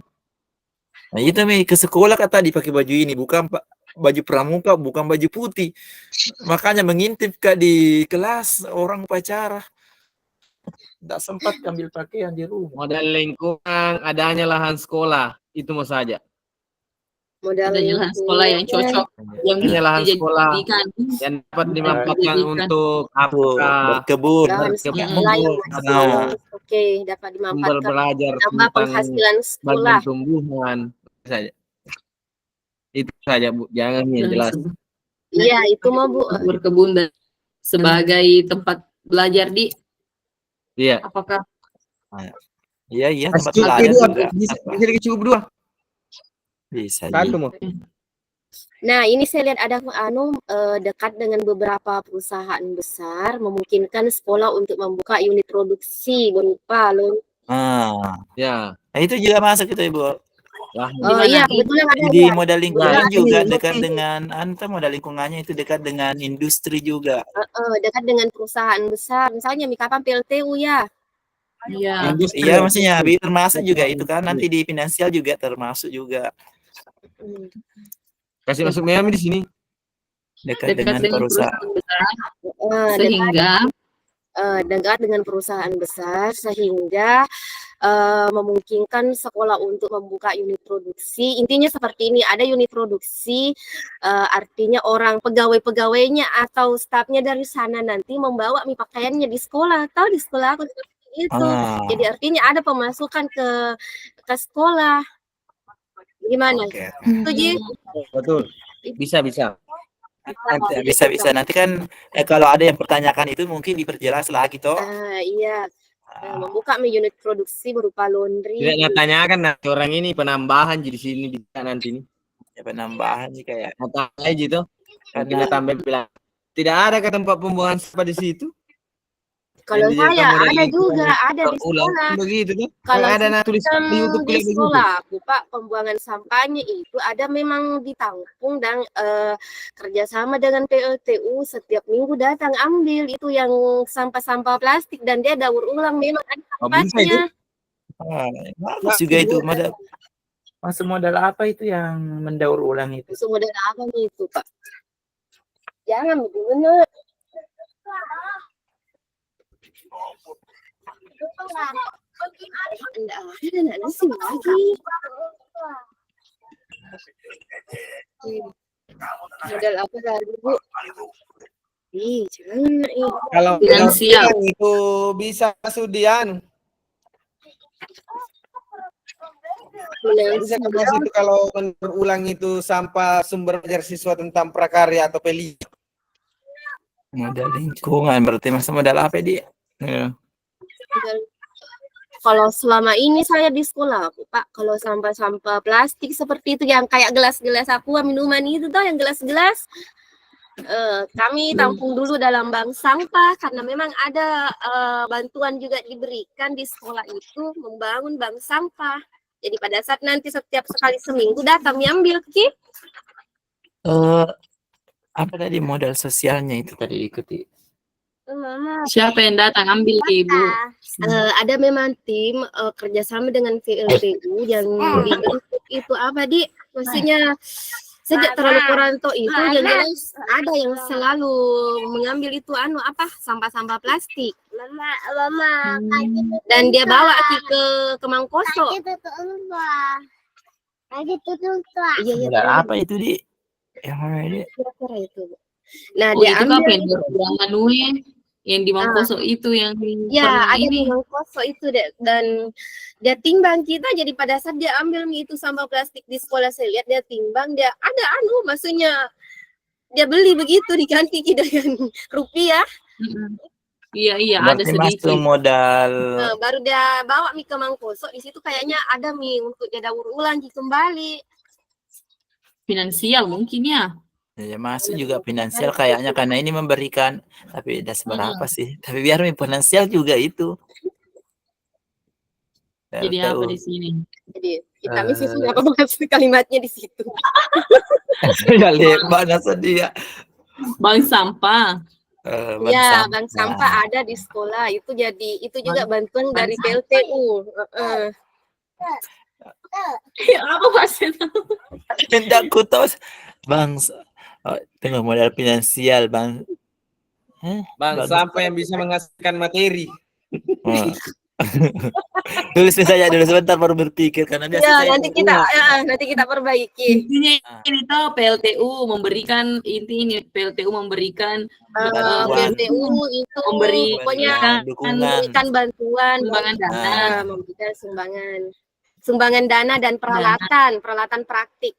Nah, itu Mi ke sekolah kata dipakai baju ini bukan baju pramuka, bukan baju putih. Makanya mengintip Kak di kelas orang upacara. Tidak sempat ambil pakaian di rumah. Modal lingkungan, adanya lahan sekolah, itu mau saja. modal Ada jalan sekolah yang cocok, yang Adanya lahan sekolah dijadikan. yang dapat dimanfaatkan Dijadikan. untuk Berkebun. lahan berkebun. sekolah yang masih Nah. oke dapat sumber dimanfaatkan belajar tambah tentang penghasilan sekolah. bagian tumbuhan saja. Itu saja Bu, jangan yang Dan jelas. Iya, itu mah Bu. berkebun dan sebagai tempat belajar di Iya. apakah Iya, tempat Cukup belajar dua, juga. bisa cukup dua. Bisa. Satu mau. Nah, ini saya lihat ada dekat dengan beberapa perusahaan besar memungkinkan sekolah untuk membuka unit produksi berupa Ya. Nah, itu juga masuk itu Ibu. Lah, Di iya, mana? kebetulan ada Jadi ya. modal lingkungan Nah, juga ini. dekat dengan modal lingkungannya itu dekat dengan industri juga. Dekat dengan perusahaan besar. Misalnya Mikapan PLTU ya. Iya. Industri. Iya, maksudnya termasuk juga itu kan nanti di finansial juga termasuk juga Kasih masuk Miami di sini. dekat Dekat dengan dengan perusahaan. perusahaan besar Dekat, sehingga dekat dengan perusahaan besar sehingga memungkinkan sekolah untuk membuka unit produksi. Intinya seperti ini, ada unit produksi, artinya orang pegawai-pegawainya atau stafnya dari sana nanti membawa pakaiannya di sekolah. Tahu di sekolah aku seperti itu. Jadi artinya ada pemasukan ke sekolah. Gimana? Oke. Setuju? Betul. Bisa. Bisa. Nanti kan kalau ada yang pertanyakan itu mungkin diperjelas lagi toh. Iya. Membuka unit produksi berupa laundry. Tidak nyatanya kan nanti orang ini penambahan jadi sini bisa nanti ini. Ya penambahan sih kayak Nyata aja gitu. Kan karena kita tambah bilang tidak ada ke tempat pembuangan sampah di situ. Kalau Yang saya dijadikan modal ada juga, lingkungan ada di ulang sekolah. begitu tuh. Kalau Kan ada tulis sistem di YouTube di kayak begitu. sekolah, Pak, pembuangan sampahnya itu ada memang ditampung dan kerjasama dengan PLTU setiap minggu datang ambil itu yang sampah-sampah plastik dan dia daur ulang memang ada Oh, bisa itu. tempatnya. bagus juga itu modal. Masuk modal apa itu yang mendaur ulang itu? Itu model apa nih itu, Pak? Jangan bener. Enggak ada sih lagi. Modal apa lagi, Bu? Jangan Kalau Finansial. itu bisa Sudian. Bisa masuk itu kalau berulang itu sampah sumber belajar siswa tentang prakarya atau peli. Modal lingkungan berarti masa modal apa dia? Ya. Kalau selama ini saya di sekolah, Pak, kalau sampah-sampah plastik seperti itu yang kayak gelas-gelas aqua minuman itu tuh yang gelas-gelas Kami tampung dulu dalam bank sampah karena memang ada bantuan juga diberikan di sekolah itu membangun bank sampah. Jadi pada saat nanti setiap sekali seminggu datang ambil Ki. Apa tadi modal sosialnya itu tadi diikuti? Siapa yang datang ambil Ibu? Ada memang tim kerjasama dengan VLTU yang dibentuk itu apa di maksudnya sejak terlalu Koranto itu yang jelas ada yang selalu mengambil itu sampah-sampah plastik dan dia bawa ke Mangkoso. Iya, Modal apa itu di? Yang mana ini? kira-kira itu. Nah, Oh, dia itu ambil vendor yang Manue yang di Mangkoso itu yang ya pernah ada di ini. Mangkoso itu dan dia timbang kita, jadi pada saat dia ambil mie itu sampah plastik di sekolah saya lihat dia timbang, dia ada maksudnya dia beli begitu diganti dengan rupiah. Iya ada Berarti masuk sedikit. modal. Nah, baru dia bawa mie ke Mangkoso, di situ kayaknya ada mie untuk dia daur ulang kembali. Finansial mungkin ya. Ya masuk juga finansial kayaknya karena ini memberikan, tapi tidak seberapa sih. Tapi biar finansial juga itu. Jadi apa di sini? Jadi kami sih sudah bahas kalimatnya di situ. Ya lebar sedih ya. Bank sampah. Ya, bank sampah ada di sekolah. Itu juga bantuan dari PLTU. Apa maksudnya? Tidak kutos bang. Tengok modal finansial bang. Bang, sampah yang bisa menghasilkan materi. Tulis saja dulu sebentar baru berpikir karena biasa Ya, nanti kita perbaiki. Intinya ini tahu PLTU memberikan PLTU memberikan PLTU itu pokoknya memberikan bantuan, sumbangan dana, memberikan sumbangan dana dan peralatan praktik.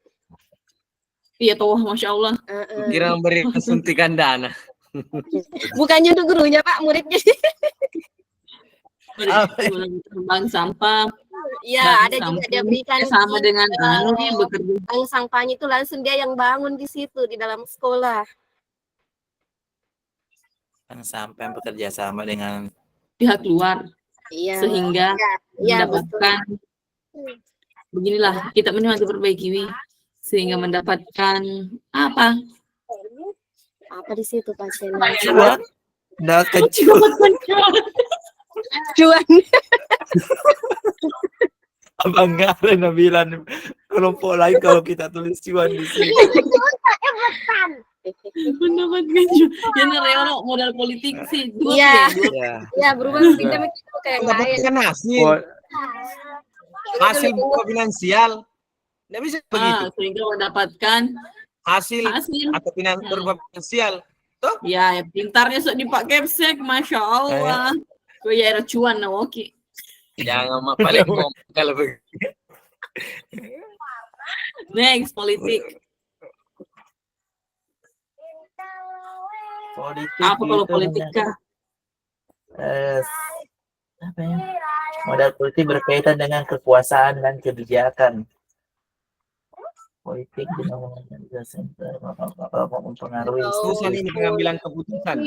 Iya toh, masya Allah. Kira memberikan suntikan dana. Bukannya untuk gurunya Pak, muridnya. Bank sampah. Ya, ada juga dia berikan sama dengan bekerja. Bank sampahnya itu langsung dia yang bangun di situ di dalam sekolah. Bank sampah yang bekerja sama dengan pihak luar. Iya. Sehingga mendapatkan beginilah kita memang perbaiki sehingga mendapatkan apa di situ pasien. Cuan. Nah, Cuan. Abang Ngaren bilang kelompok lain kalau kita tulis cuan di sini. Mendapatkan cuan. Ya modal politik sih. Iya, berubah kita kayak mendapatkan hasil berupa finansial. Nggak bisa begitu. Sehingga mendapatkan hasil atau berupa finansial. Tuh? Ya, pintarnya sok dipak Kepsek, masya Allah. Gue ya cuan nah oke. Jangan paling ngomong kalau begitu. Next, politik. Apa kalau politik kah? Apa ya? Modal politik berkaitan dengan kekuasaan dan kebijakan. Politik mempengaruhi ini pengambilan keputusan.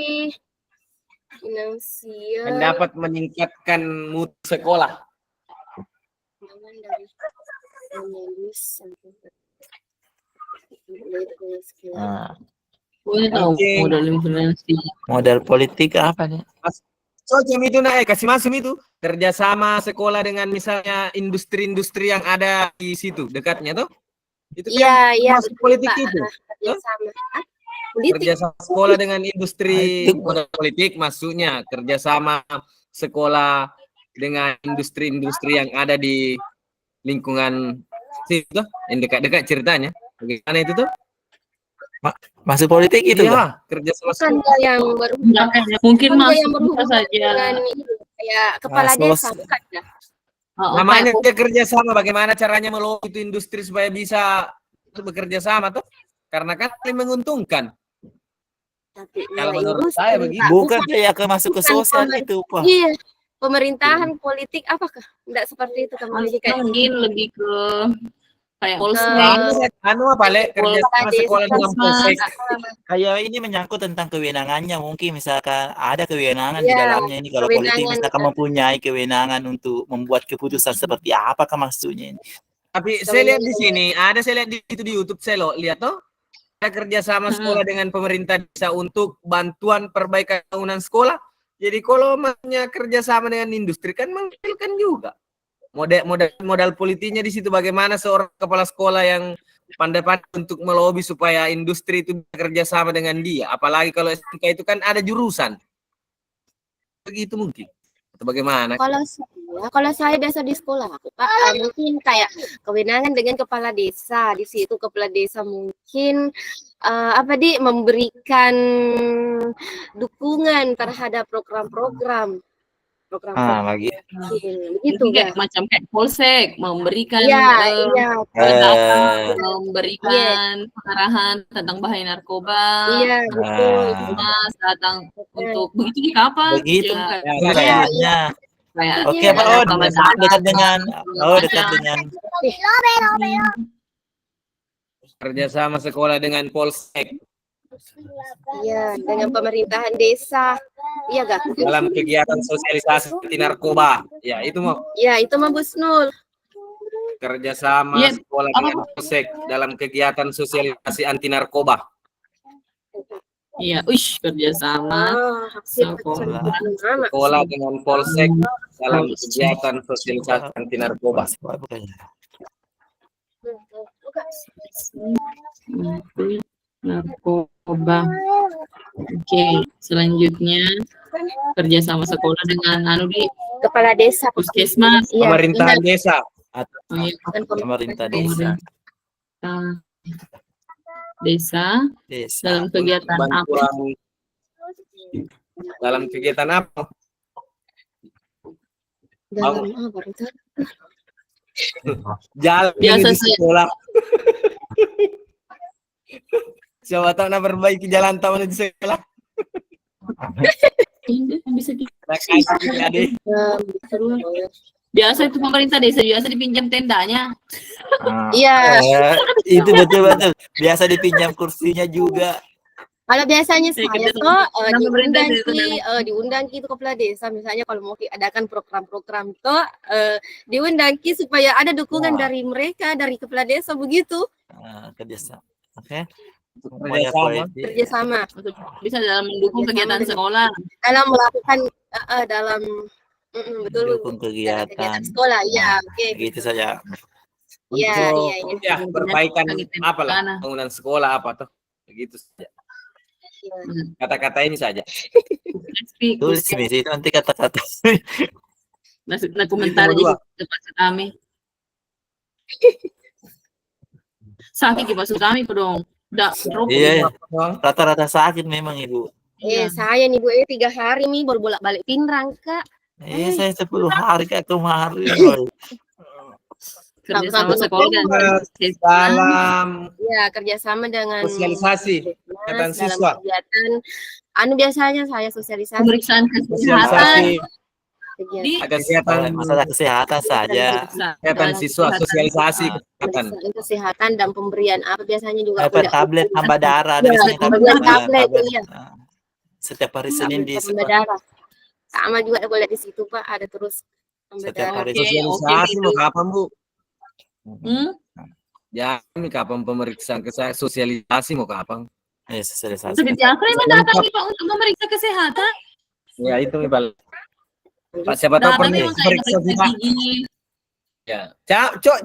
Finansial. Dan dapat meningkatkan mutu sekolah. Modal politik apa nih? So jam itu kasih masuk itu kerjasama sekolah dengan misalnya industri-industri yang ada di situ dekatnya tuh. Itu kan masuk politik itu. Kerjasama sekolah dengan industri politik masuknya kerjasama sekolah dengan industri-industri yang ada di lingkungan situ yang dekat-dekat ceritanya. Bagaimana itu tuh? Masuk politik itu ya, kerjasama sekolah yang baru mungkin masuk saja kayak kepala desa bukan ya? Namanya dia kerjasama, bagaimana caranya melobi itu industri supaya bisa bekerja sama tuh? Karena kan paling menguntungkan. Tapi kalau menurut saya begitu. Bukan ya masuk ke sosial itu, Pak. Iya. Pemerintahan politik apakah? Enggak seperti itu teman. Mungkin lebih ke kayak Anu apa Le? Kerja sama sekolah dengan polsek. Kayak ini menyangkut tentang kewenangannya, mungkin misalkan ada kewenangan di Ya, dalamnya ini. Kalau politik kewenangan. misalkan mempunyai kewenangan untuk membuat keputusan seperti apa maksudnya ini. Tapi saya lihat di sini, saya lihat di YouTube saya lihat tuh ada kerjasama sekolah dengan pemerintah desa untuk bantuan perbaikan bangunan sekolah. Jadi kalau maknya kerjasama dengan industri kan menghasilkan juga. Modal politiknya di situ bagaimana seorang kepala sekolah yang pandai-pandai untuk melobi supaya industri itu bekerja sama dengan dia. Apalagi kalau SMK itu kan ada jurusan. Begitu mungkin. Atau bagaimana? Kalau saya biasa di sekolah aku Pak, mungkin kayak kewenangan dengan kepala desa. Di situ kepala desa mungkin memberikan dukungan terhadap program-program. Lagi. Itu kayak macam kayak polsek memberikan memberikan pengarahan tentang bahaya narkoba. Iya, betul. Datang untuk begitu kapan? Begitu. Kayak Oke, Pak. Dekat dengan kerjasama sekolah dengan polsek. Iya, dengan pemerintahan desa. Iya, gak? Dalam kegiatan sosialisasi anti narkoba. Ya, itu mau. Ya, itu mah Busnul. Kerjasama sekolah dengan polsek dalam kegiatan sosialisasi anti narkoba. Iya, kerjasama sekolah dengan polsek dalam kegiatan sosialisasi anti narkoba. Narkoba. Oke, selanjutnya kerjasama sekolah dengan kepala desa, puskesmas, pemerintahan desa, pemerintah desa. Dalam kegiatan apa? Dalam kegiatan apa? Dalam apa itu? Jalan Biasa di sekolah. Siapa tahu nak perbaiki jalan tahun di sekolah. Bisa biasa itu pemerintah desa biasa dipinjam tendanya. Iya. Itu betul. Biasa dipinjam kursinya juga. Kalau biasanya saya diundang gitu kepala desa, misalnya kalau mau diadakan program-program diundang supaya ada dukungan dari mereka, dari kepala desa begitu. Kerjasama. Oke. Kerjasama. Bisa dalam mendukung kegiatan sekolah. Dalam melakukan betul. Mendukung kegiatan sekolah, ya. Gitu saja. Iya. Perbaikan apa lah bangunan sekolah apa tuh? Begitu saja. Kata-kata ini saja. Tulis itu nanti kata-kata. Nah, komentar aja kepada kami. Sakit masuk kami dong. Iya. Rata-rata sakit memang Ibu. Saya nih Bu 3 hari nih baru bolak-balik Pinrang Kak. Saya 10 hari Kak kemarin. Kerjasama sekolah dalam kerjasama dengan sosialisasi kegiatan siswa. Kegiatan biasanya saya sosialisasi pemeriksaan kesehatan. Masalah kesehatan saja. Kegiatan siswa sosialisasi kesehatan dan pemberian biasanya juga tablet tambah darah tablet. Setiap hari Senin di darah. Sama juga boleh di situ Pak, ada terus setiap hari sosialisasi mau kapan Bu? Ya, ini kapan pemeriksaan sosialisasi mau kapan? Sosialisasi. Apa yang mendatangi Pak untuk memeriksa kesehatan? Ya itu nih Pak. Siapa tahu periksa Pak. Ya,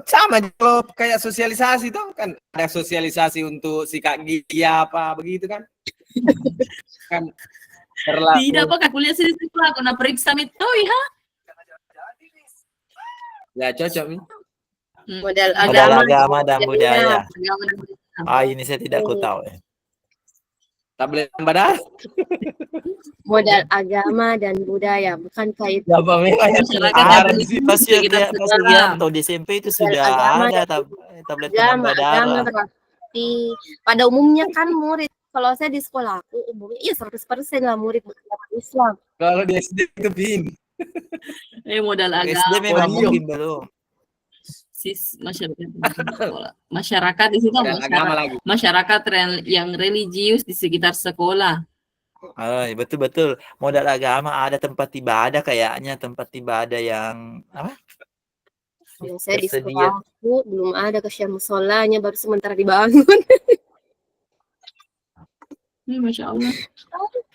sama kalau kayak sosialisasi tuh kan ada sosialisasi untuk sikat gigi apa begitu kan? Kan terlalu. Tidak Pak, kuliah sini sekolah aku periksa itu ya. Ya cocok nih. Modal agama dan budaya. Ini saya tidak tahu. Tablet tambah darah. Modal agama dan budaya, bukan kait. Pas atau di SMP itu sudah ada tablet tambah darah. Berarti pada umumnya kan murid. Kalau saya di sekolah aku umumnya 100% lah murid Islam. Kalau di SD itu bin. Modal agama. SD memang mungkin belum. Masyarakat di situ Dan agama lagi. masyarakat yang religius di sekitar sekolah. Oh, iya, betul-betul. Modal agama ada tempat ibadah kayaknya, tempat ibadah yang apa? Kalau saya di Tersedia. sekolahku belum ada kesyam musolanya, baru sementara dibangun. Masya Allah.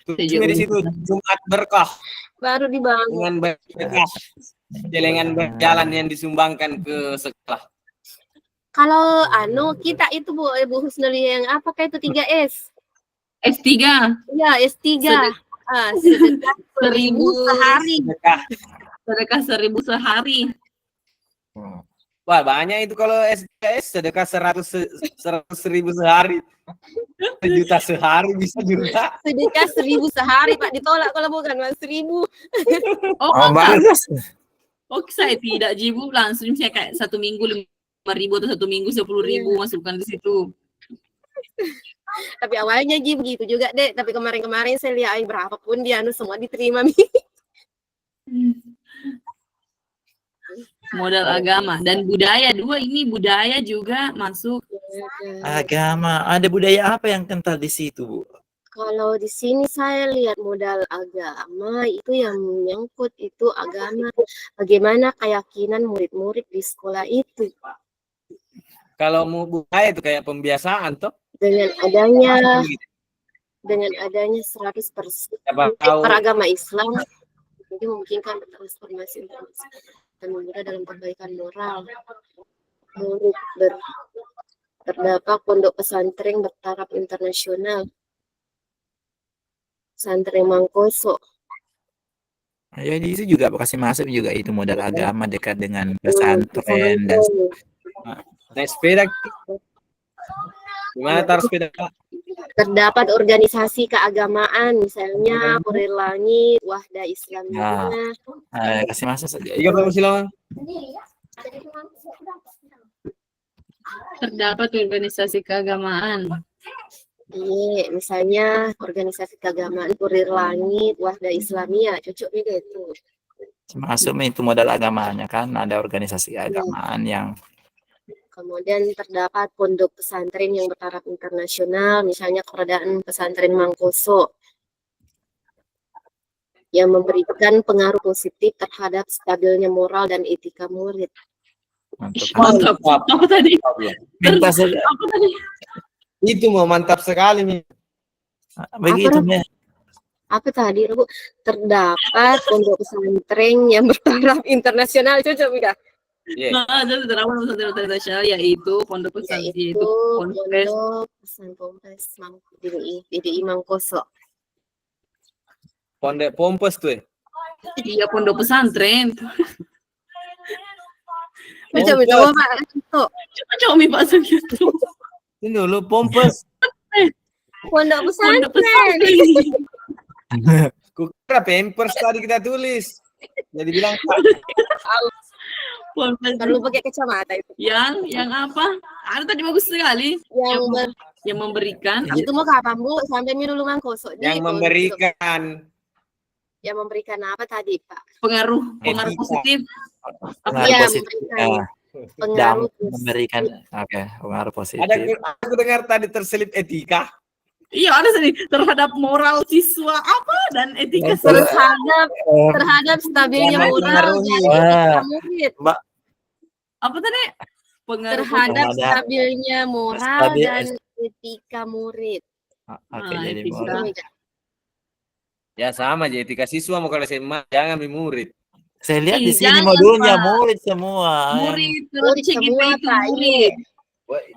Tulisnya di situ Jumat berkah Baru dibangun. dengan berkah. Celengan berjalan yang disumbangkan ke sekolah. Kalau kita itu Bu Husnul yang apa kayak itu 3S? S3. Iya, S3. Sedekah 1.000 sehari. Sedekah. Sedekah 1.000 sehari. Wah, banyak itu kalau SKS sedekah 100.000 sehari. 1 juta sehari bisa juga. Sedekah 1.000 sehari, Pak. Ditolak kalau bukan, Mas. 1.000. Oh, Oh, bagus. oh, saya tidak jibu langsung saya kayak 1 minggu 5.000 atau 1 minggu 10.000 masukkan di situ. Tapi awalnya begitu juga, Dek. Tapi kemarin-kemarin saya lihat berapapun dia semua diterima. Modal agama dan budaya. Dua ini budaya juga masuk. Agama. Ada budaya apa yang kental di situ, Bu? Kalau di sini saya lihat modal agama itu yang menyangkut itu agama. Bagaimana keyakinan murid-murid di sekolah itu. Kalau mau budaya itu kayak pembiasaan toh. Dengan adanya 100% beragama Islam itu memungkinkan transformasi dan mudah dalam perbaikan moral. Terdapat pondok pesantren bertaraf internasional, pesantren Mangkoso. Ya di itu juga kasih masuk juga itu modal agama dekat dengan pesantren dan naik sepeda. Gimana taruh sepeda? Terdapat organisasi keagamaan, misalnya Kurir Langit, Wahda Islamiyah. Kasih masuk saja. Iya, Pak silakan. Terdapat organisasi keagamaan. Iya, misalnya organisasi keagamaan Kurir Langit, Wahda Islamiyah, cocok juga itu. Masuk itu modal agamanya kan, ada organisasi keagamaan yang Kemudian terdapat pondok pesantren yang bertaraf internasional, misalnya keberadaan pesantren Mangkoso yang memberikan pengaruh positif terhadap stabilnya moral dan etika murid. Mantap. Apa tadi? minta saja. Apa tadi? Itu mau mantap sekali nih. Begitu nih. Apa tadi, Bu? Terdapat pondok pesantren yang bertaraf internasional, cocok Mika? Yeah. Nah, jadi terdapat pesantren internasional yaitu pondok pesantren Yaitu itu pondok pesantren PDI Mangkoso. Pondok Pompes tuh. Iya, pondok pesantren. Coba Pak, Coba mi Pak segitu. Ini dulu Pompes. Pondok Pondok pesantren. pesantren. Kukira Pampers tadi kita tulis. Jadi bilang Perlu pakai kacamata itu. Yang apa? Ada tadi bagus sekali. Yang memberikan. Itu mau kapan Bu? Sampai dulu Mangkoso. yang memberikan. Yang memberikan apa tadi Pak? Pengaruh positif. Pengaruh positif. Pengaruh memberikan pengaruh positif. Aku dengar tadi terselip etika. Iya, ada sini terhadap moral siswa apa dan etika terhadap stabilnya moral dan etika murid. Apa tadi? Terhadap stabilnya moral dan etika murid. Jadi moral. Ya sama aja etika siswa mau kalau SMA jangan murid. Saya lihat di sini modulnya murid semua. Murid semua murid.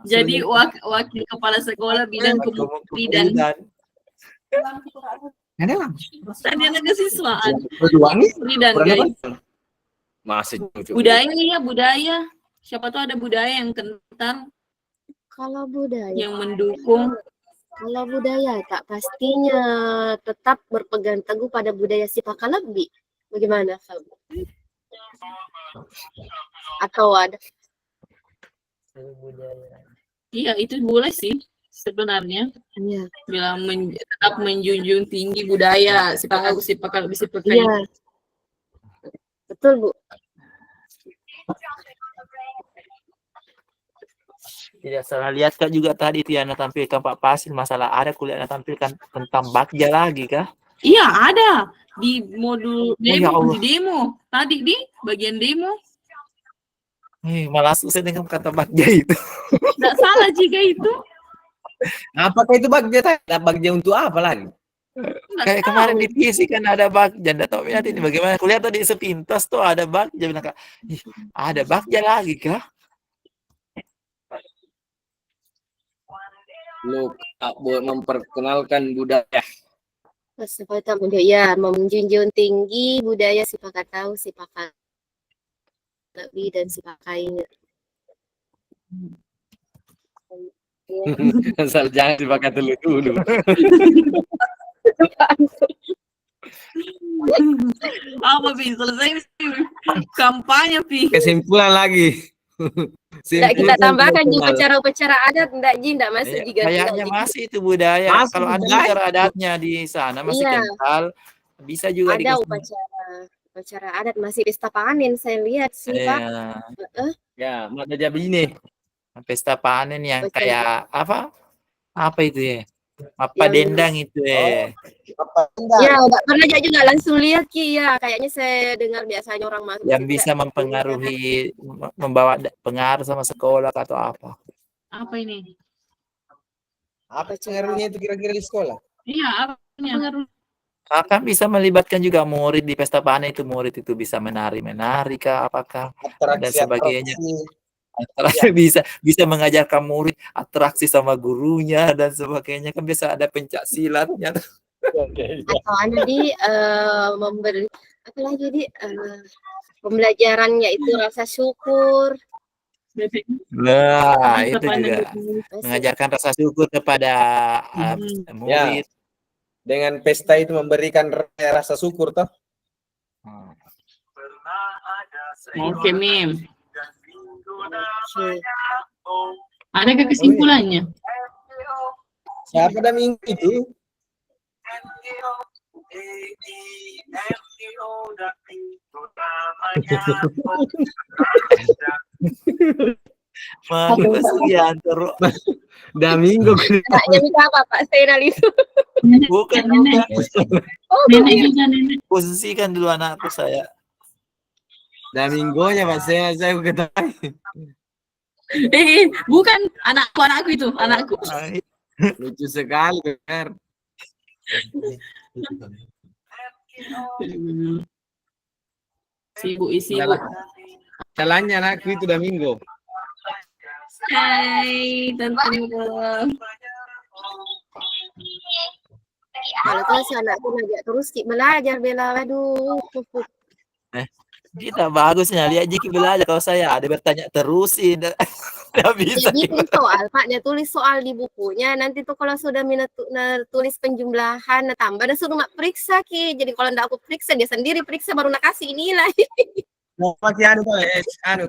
Jadi wakil kepala sekolah bidang kemudi dan anak kesiswaan. Dan budaya. Siapa tahu ada budaya yang kental. Kalau budaya yang mendukung. Kalau budaya tak pastinya tetap berpegang teguh pada budaya Sipaka lebih. Bagaimana kamu? Atau ada? Iya, itu boleh sih sebenarnya. Iya. Bila tetap menjunjung tinggi budaya Sipaka. Iya. Betul, Bu. Tidak salah lihat Kak juga tadi itu yang tampilkan Pak Pasil masalah ada kuliah yang tampilkan tentang bagja lagi kah? Iya, ada di modul ya demo, Allah. di demo. Tadi di bagian demo. Malah susah dengan kata bagja itu. Tidak salah jika itu. Apakah itu bagja tadi? Bagja untuk apa lagi? Nggak Kayak tahu. kemarin di PC kan ada bagja, enggak tahu ya ini bagaimana. Kulihat tadi sepintas tuh ada bagja, bilang Kak, "Ih, ada bagja lagi kah?" Lu buat memperkenalkan budaya. Kesempatan budaya, ya, menjunjung tinggi budaya si pakai tahu, si pakai lebih dan si pakainya. Asal jangan dipakai dulu. Apa Pi? Selesai kampanye Pi. Kesimpulan lagi. Tidak kita Simpulkan tambahkan di nasional. upacara-upacara adat, tidak Ji, tidak masuk juga. Kayaknya masih itu budaya. Masih Kalau ada budaya. upacara adatnya di sana masih Iya. kental, bisa juga Ada dikasih. upacara adat masih pesta panen saya lihat sih Pak. Ya, ada jadi ini. Pesta panen yang Upacara. kayak apa? Apa itu ya? Apa Yang- dendang itu ya? Ya, nggak pernah aja juga langsung lihat Ki ya. Kayaknya saya dengar biasanya orang masuk Yang situ bisa kayak- mempengaruhi, membawa pengaruh sama sekolah atau apa? Apa ini? Apa pengaruhnya itu kira-kira di sekolah? Iya, apa pengaruh? Akan bisa melibatkan juga murid di pesta panen itu, murid itu bisa menari kah apakah dan sebagainya. Bisa mengajarkan murid atraksi sama gurunya dan sebagainya, kan biasa ada pencak silatnya. atau ada di memberi apa lagi di pembelajarannya itu rasa syukur. Nah, itu Pesta panen juga Masih- mengajarkan rasa syukur kepada murid. Dengan pesta itu memberikan rasa syukur toh. Oke, Mim. Oke. Ada kesimpulannya? Siapa dah minggu itu? Mari Sugianto. Damingo. Anaknya minta apa Pak Senal itu? Bukan, Nenek. Oh, Nenek juga nenek. posisikan dulu anakku saya. Damingonya Pak saya ketahui. Bukan anakku itu, anakku. Lucu sekali, Ber. Sibuk. Jalannya anakku itu Damingo. Hai, tante. kalau tuh si anakku ngajak terus Ki belajar bela, aduh. Kita bagusnya lihat Jiki belajar, kalau saya ada bertanya terusin. Nggak bisa. Dia bikin soal Pak, dia tulis soal di bukunya. Nanti tuh kalau sudah tulis penjumlahan, nah tambah dan suruh mak periksa Ki. Jadi kalau ndak aku periksa, dia sendiri periksa baru nak kasih nilai. Mau pakai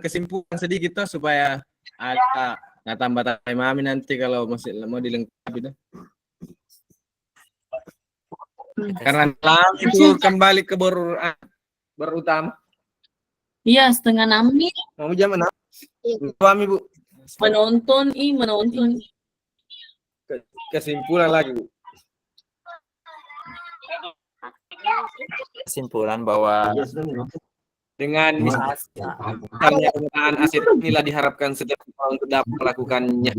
kesimpulan sedikit tuh supaya ada tambah mami nanti kalau masih mau dilengkapi tuh. Karena itu kembali ke berutama. Iya, 5:30 nih. Mau jam 6. Iya. Kami Bu. Menonton. Kesimpulan lagi Bu. Kesimpulan bahwa Dengan misalnya penggunaan aset inilah diharapkan setiap orang untuk dapat melakukannya.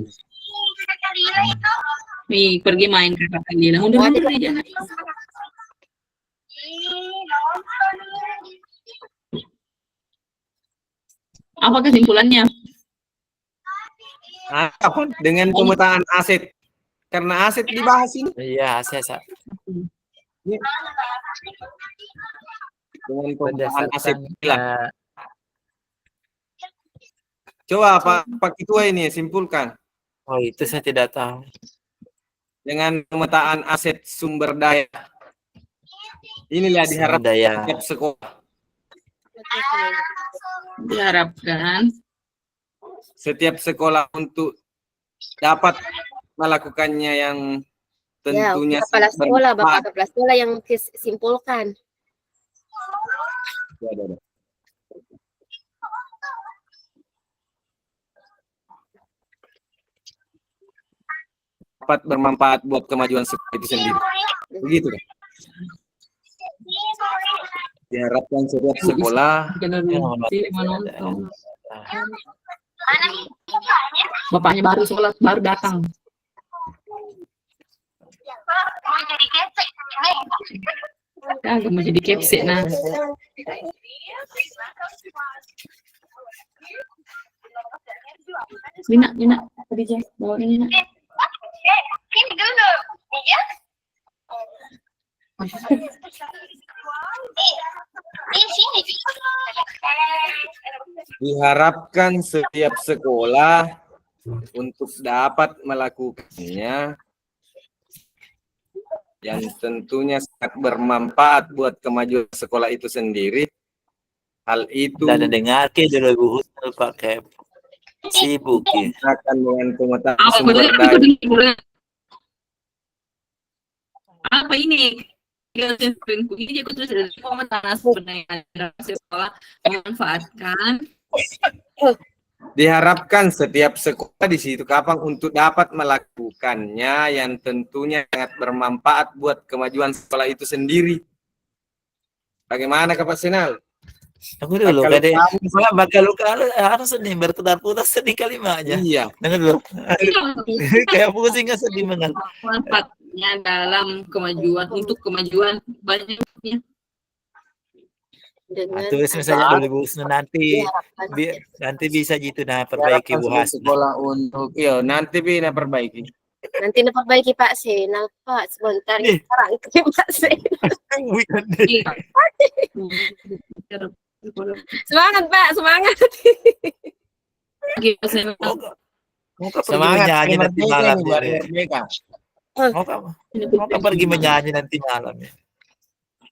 Nih, pergi main kakak dia. Mundur jangan. Apa kesimpulannya? Apa? Dengan pemetaan aset. Karena aset dibahas ini. iya saya Dengan pemetaan aset berdasarkan inilah. Coba Pak Ketua ini simpulkan. oh itu saya tidak tahu. Dengan pemetaan aset sumber daya. Inilah diharapkan Daya setiap sekolah. Diharapkan Setiap sekolah untuk dapat melakukannya yang Ya, tentunya kepala sekolah, bermanfaat. Bapak kepala sekolah yang simpulkan. Ada. dapat bermanfaat buat kemajuan sekolah itu sendiri. Begitu kan? Diharapkan setiap sekolah menonton. Bapaknya baru sholat, baru datang. Ya, agak mau jadi kepsek nah. Nina, tadi Jess, bawa ini Nina. Ini dulu, ya. Di sini. diharapkan setiap sekolah untuk dapat melakukannya yang tentunya sangat bermanfaat buat kemajuan sekolah itu sendiri. Hal itu Dan dengar ke dulu Bu Husnul pakai sibuk ya. akan dengan pemetaan Apa sumber betul? daya. Apa ini? Ini aku tulis dari komentar sebenarnya sekolah memanfaatkan. Diharapkan setiap sekolah di situ Kapang untuk dapat melakukannya yang tentunya sangat bermanfaat buat kemajuan sekolah itu sendiri. Bagaimana Kak Sinal? Aku dulu Bakal kade bakal luka harus sedih berputar-putar sedih kalimatnya. Iya. Dengar dulu. Kayak pusing kan sedih banget. Manfaatnya dalam kemajuan untuk kemajuan banyaknya. Dengan Tulis misalnya dulu Bu Husnul nanti nanti bisa gitu nah perbaiki Bu Diharapkan Husnul. sekolah untuk nanti bina perbaiki. nanti diperbaiki Pak Senal Pak sebentar sekarang itu Pak Senal. Semangat Pak, semangat. Mau pergi Semangat menyanyi nanti malam ini buat ya. merdeka. Mau pergi menyanyi nanti malam ya.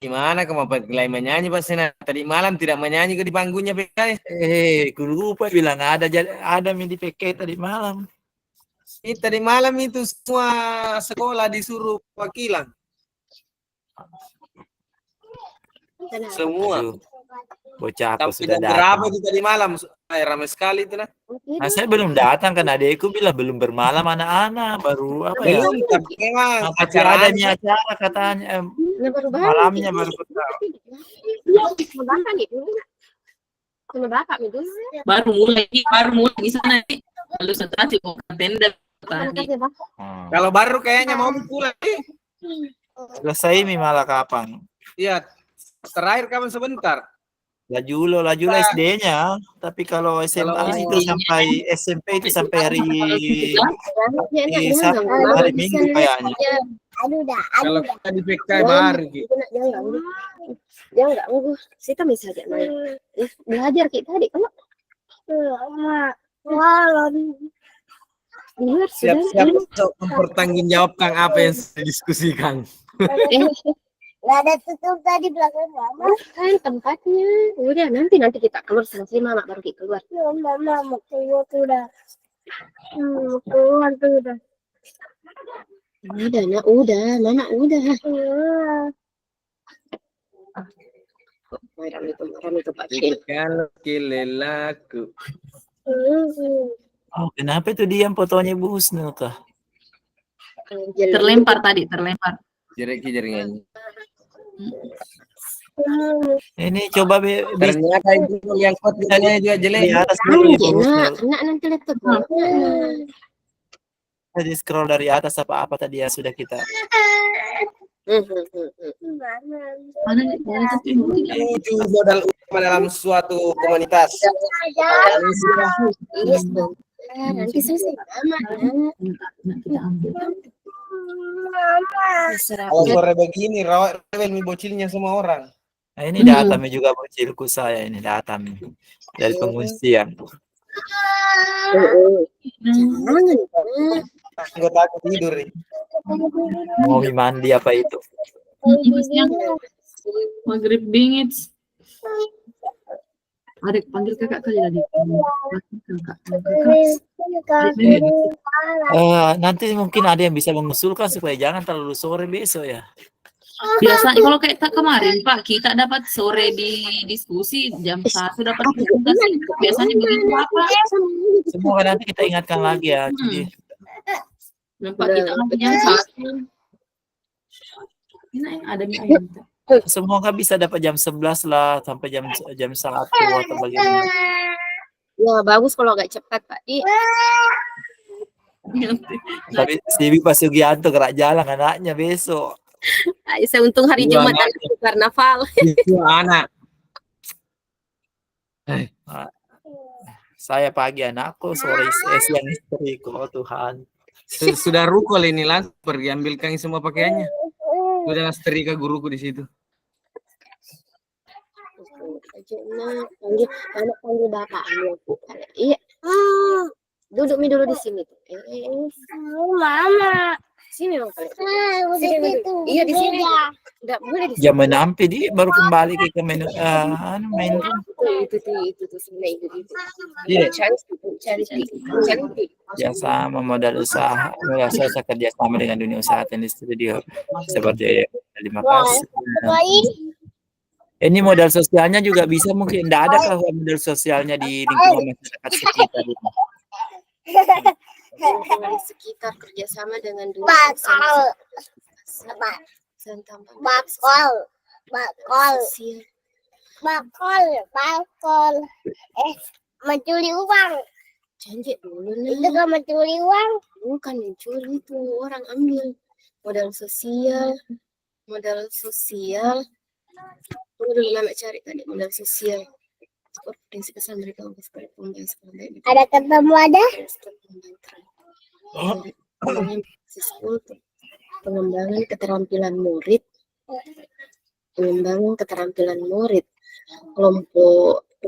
Gimana kamu pergi menyanyi Pak Sena? Tadi malam tidak menyanyi ke di panggungnya PK. Aku lupa bilang ada di PK tadi malam. Tadi malam itu semua sekolah disuruh wakilan. Semua. Aduh, bocah aku Sampai sudah jam berapa datang. itu tadi malam? Ramai sekali itu nah. Nah, saya belum datang kan adekku bilang belum bermalam anak-anak baru apa ya? Belum, tapi memang Tapi ada nih acara katanya malamnya baru tahu. Baru mulai di sana. Lalu setelah sih mau tenda tadi. Kalau baru kayaknya mau pulang. Selesai nih malah kapan? Iya, terakhir kapan sebentar. Laju SD-nya, tapi kalau SMA Kalau itu sampai SMP itu sampai hari Minggu kayaknya. Kalau kita di PK baru gitu. Dia enggak mau kita bisa aja main. Belajar kita adik kalau Siap-siap untuk mempertanggungjawabkan apa yang saya diskusikan. Nggak ada tutup tadi belakang mama. Kan tempatnya. Udah nanti kita keluar selesai mama baru kita keluar. Mama mau keluar tuh udah. Keluar tuh udah. Udah, mama udah. Ramai itu Pak Cil. Kalau kilelaku. Oh, kenapa itu diam fotonya Bu Husnul kah? Terlempar. Jaring-jaringan. Ini coba Ternyata itu yang fotonya juga jelek. di atas dulu ya, Bu Husnul. Anak nanti laptop. Tadi scroll dari atas apa tadi yang sudah kita. Mana Itu modal utama dalam suatu komunitas. Nanti selesai mama. kita ambil. Kalau sore begini rawat bocilnya semua orang. Nah, ini datangnya juga bocilku saya ini datang dari pengungsian. Anggota aku tidur. Mau mandi apa itu? Maghrib bingit. Adik panggil kakak kali tadi. Nanti mungkin ada yang bisa mengusulkan supaya jangan terlalu sore besok ya. Biasanya kalau kayak kemarin Pak, kita dapat sore di diskusi jam 1 dapat presentasi. Biasanya begitu apa? Semoga nanti kita ingatkan lagi ya. Jadi Nampak Udah, kita kan jam 1. Ini ada mie ayam. Semoga bisa dapat jam 11 lah sampai jam 1 atau bagaimana. Ya bagus kalau agak cepat Pak Di. Tapi Stevie Pak Sugianto gerak jalan anaknya besok. Saya untung hari Iya, Jumat Nak. anakku karnaval. Itu anak. Saya pagi anakku, sore siang istriku. Oh Tuhan. Sudah rukul ini langsung pergi ambilkan semua pakaiannya. Sudah setrika guruku di situ. Panggil bapak aku. Iya. Duduk dulu di sini. Mama. Sini dong kali. Di situ. Iya di sini. Enggak boleh di sini. Jam menampi di baru kembali ke main room. Itu sini itu. Iya. Cantik. Ya sama modal usaha kerja sama dengan dunia usaha teknik studio seperti terima kasih. Ini modal sosialnya juga bisa mungkin tidak ada kalau modal sosialnya di lingkungan masyarakat sekitar ini. Lingkungan sekitar kerjasama dengan dua Bakol. Mencuri uang. Janji dulu Itu nih. kan mencuri uang. Bukan mencuri itu orang ambil modal sosial. Tunggu dulu Mama cari tadi modal sosial. Prinsip besar mereka untuk sekolah pembelajaran. Ada ketemu ada? Pengembangan keterampilan murid.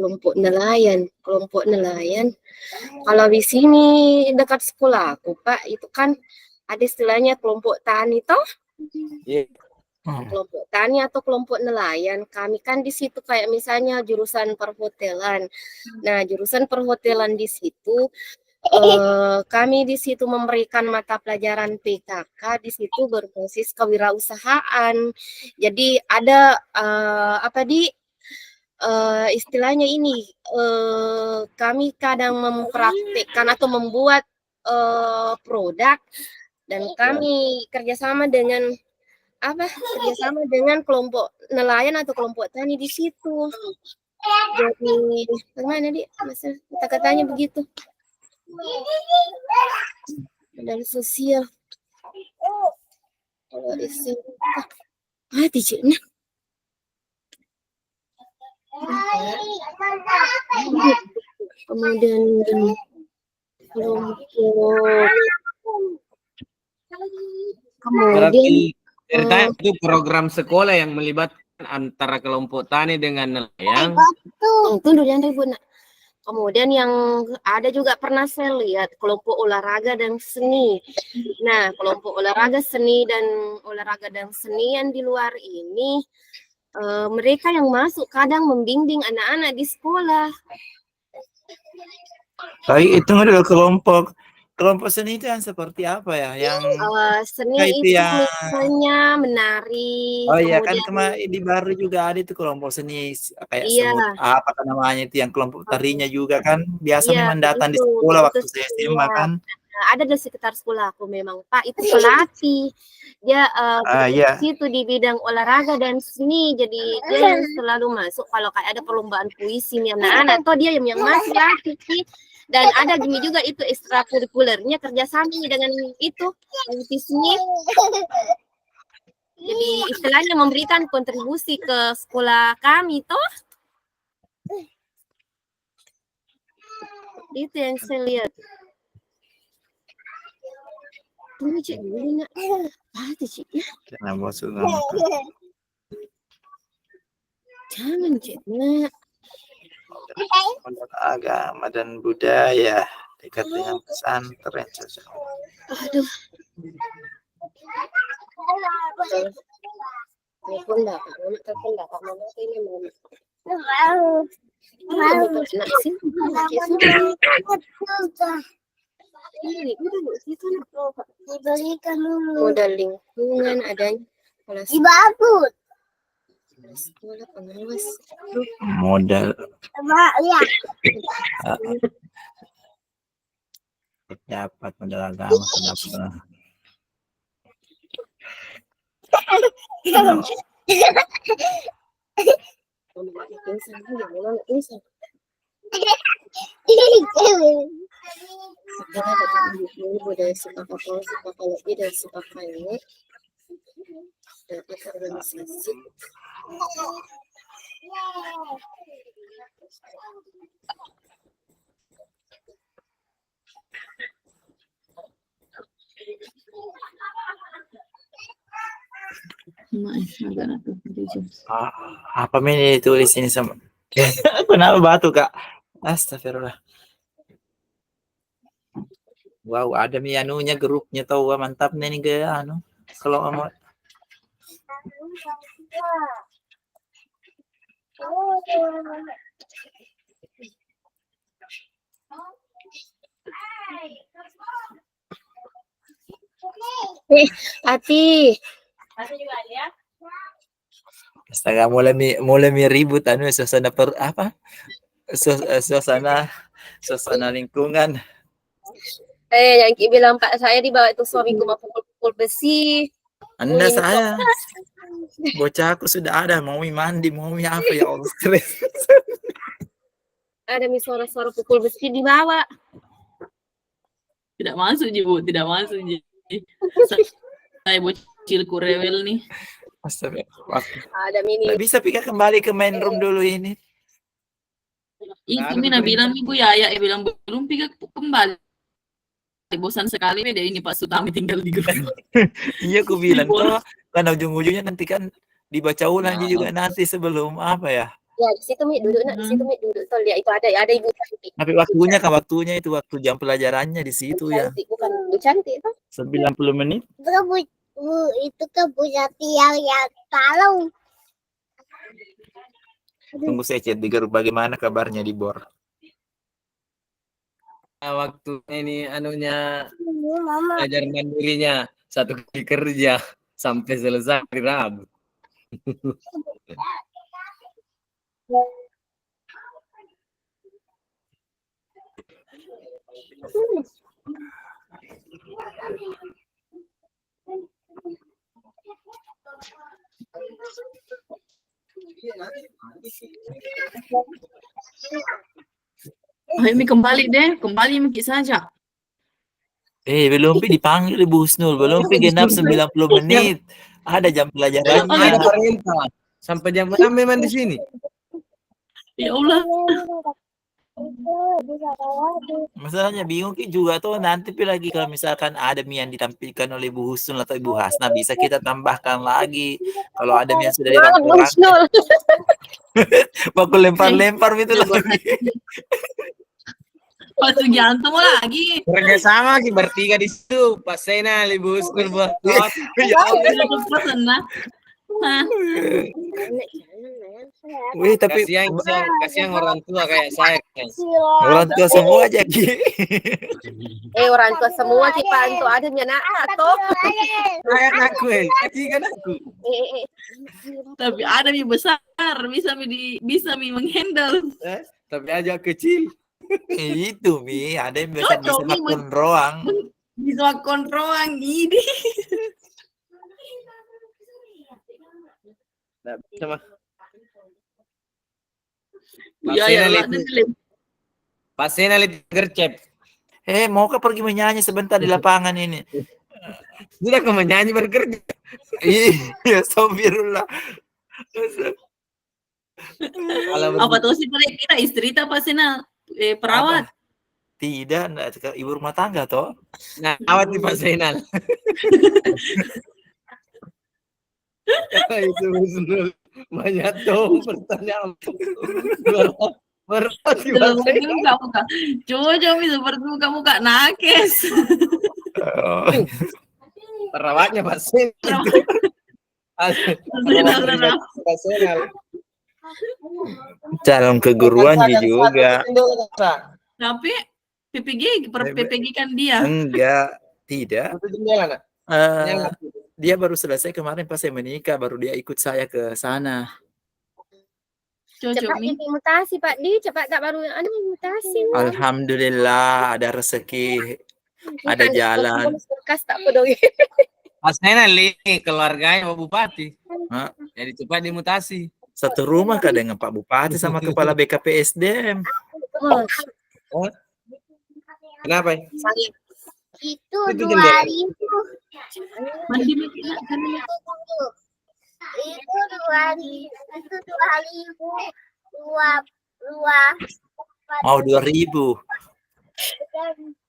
Kelompok nelayan. Kalau di sini dekat sekolah aku Pak, itu kan ada istilahnya kelompok tani toh. Kelompok tani atau kelompok nelayan. Kami kan di situ kayak misalnya jurusan perhotelan. Nah, jurusan perhotelan di situ kami di situ memberikan mata pelajaran PKK di situ berbasis kewirausahaan. Jadi ada istilahnya ini kami kadang mempraktikkan atau membuat produk dan kami kerjasama dengan kelompok nelayan atau kelompok tani di situ. Jadi bagaimana di masalah kata-katanya begitu. Dan sosial. Kalau isi dijena. Kemudian Berarti ceritanya itu program sekolah yang melibatkan antara kelompok tani dengan nelayan. Tunggu jangan ribut nak. Kemudian yang ada juga pernah saya lihat kelompok olahraga dan seni. Nah, kelompok olahraga dan seni yang di luar ini mereka yang masuk kadang membimbing anak-anak di sekolah. Baik, itu adalah kelompok seni itu yang seperti apa ya? Yang Seni itu itu yang misalnya menari. oh iya kan kemudian kemarin di baru juga ada itu kelompok seni kayak Iya. semut apa namanya itu yang kelompok tarinya juga kan biasa Iya, memang datang di itu, sekolah itu waktu saya SMA iya. kan. Ada di sekitar sekolah aku memang Pak itu pelatih. Dia Iya. itu di bidang olahraga dan seni. Jadi dia yang selalu masuk kalau kayak ada perlombaan puisi nih anak-anak atau dia yang masuk latih. Dan ada juga itu ekstrakurikulernya kerjasama dengan itu seni. Jadi istilahnya memberikan kontribusi ke sekolah kami toh. Itu yang saya lihat. Tunggu cik dulu nak. Itu cik ya. Kenapa sudah? Jangan cik nak. Agama dan budaya dekat dengan pesantren. Aduh. Telepon dah Kak Mama ini mau. Nak sini. Diberikan dulu. Modal lingkungan adanya Bagus. sekolah pengawas. Modal Ya. dapat modal agama kenapa? Budaya sepak kapal, sepak lebih dan sepak kayu dapat organisasi. Apa ini ditulis ini sama? Kenapa batu kak? Astagfirullah. Wow, ada nih anunya grupnya tahu mantap nih ke anu. Kalau mau Hati. astaga mulai ribut anu suasana apa? Suasana lingkungan. Yang Ki bilang Pak saya dibawa itu suamiku mau pukul-pukul besi. Anda saya bocah aku sudah ada mau mandi mau apa ya Allah stres. Ada suara-suara pukul besi di bawah. Tidak masuk Bu, tidak masuk Ji. Saya bocilku rewel nih. Astagfirullah. Ada mini. Bisa pikir kembali ke main room dulu ini. Itu Mina bilang Ibu ya bilang belum pikir kembali. Bosan sekali deh ini Pak Sutami tinggal di grup. Iya aku bilang toh kan ujung-ujungnya nanti kan dibaca ulang juga nanti sebelum apa ya? Ya di situ Mi duduk di situ Mi duduk tuh lihat itu ada Ibu cantik. Tapi waktunya itu waktu jam pelajarannya di situ ya. Bukan Bu cantik tuh. 90 menit. Itu kan punya tiang yang kalau Tunggu saya chat di grup bagaimana kabarnya di BOR. Waktu ini anunya mama belajar mandirinya 1 kali kerja sampai selesai hari Rabu. Ayo Mi kembali deh, kembali Miki saja. Belum dipanggil Ibu Husnul, belum genap 90 menit. Ada jam pelajarannya. Ada perintah sampai jam 6 memang di sini. Ya Allah. Masalahnya bingung Ki juga tuh nanti lagi kalau misalkan ada mie yang ditampilkan oleh Ibu Husnul atau Ibu Hasna bisa kita tambahkan lagi. Kalau ada mie yang sudah Husnul. Baku lempar-lempar itu lagi. Pak Sugianto lagi. Kerjasama Ki bertiga di situ. Pak Sena, Ibu Husnul buat. Ya Allah. Pesan lah. Wih, tapi kasihan orang tua kayak saya. orang tua semua aja Ki. Orang tua semua Ki Pak untuk ada anak atau Kayak aku kan aku. Tapi ada Mi besar, bisa Mi menghandle. Tapi aja kecil. Itu Mi, ada yang bisa Cocok, Mi, makan roang. Bisa kontrol ini. Sama. Pak Sena lihat gercep. Mau ke pergi menyanyi sebentar di lapangan ini? Sudah kau menyanyi berkerja. Iya, astagfirullah. Apa tuh sih kita istri apa sih perawat? Apa? Tidak, ibu rumah tangga toh. Nah, awat di Pak Sena. Itu Husnul banyak dong pertanyaan. Berat Buka. Coba seperti muka nakes. Perawatnya Pak Sena. Calon keguruan juga. Tapi PPG kan dia. Enggak, tidak. Dia baru selesai kemarin pas saya menikah, baru dia ikut saya ke sana. Cepat dimutasi Pak Di, cepat tak baru ada mutasi. Alhamdulillah ada rezeki, ada jalan. Bekas tak peduli. Aslinya keluarganya Pak Bupati. Hah? Jadi cepat dimutasi. Satu rumah kah dengan Pak Bupati sama Kepala BKPSDM? Kenapa? Itu Itu 2.000. Mandi mikir kan Itu 2.000. Itu 2.000. Dua. Mau 2.000.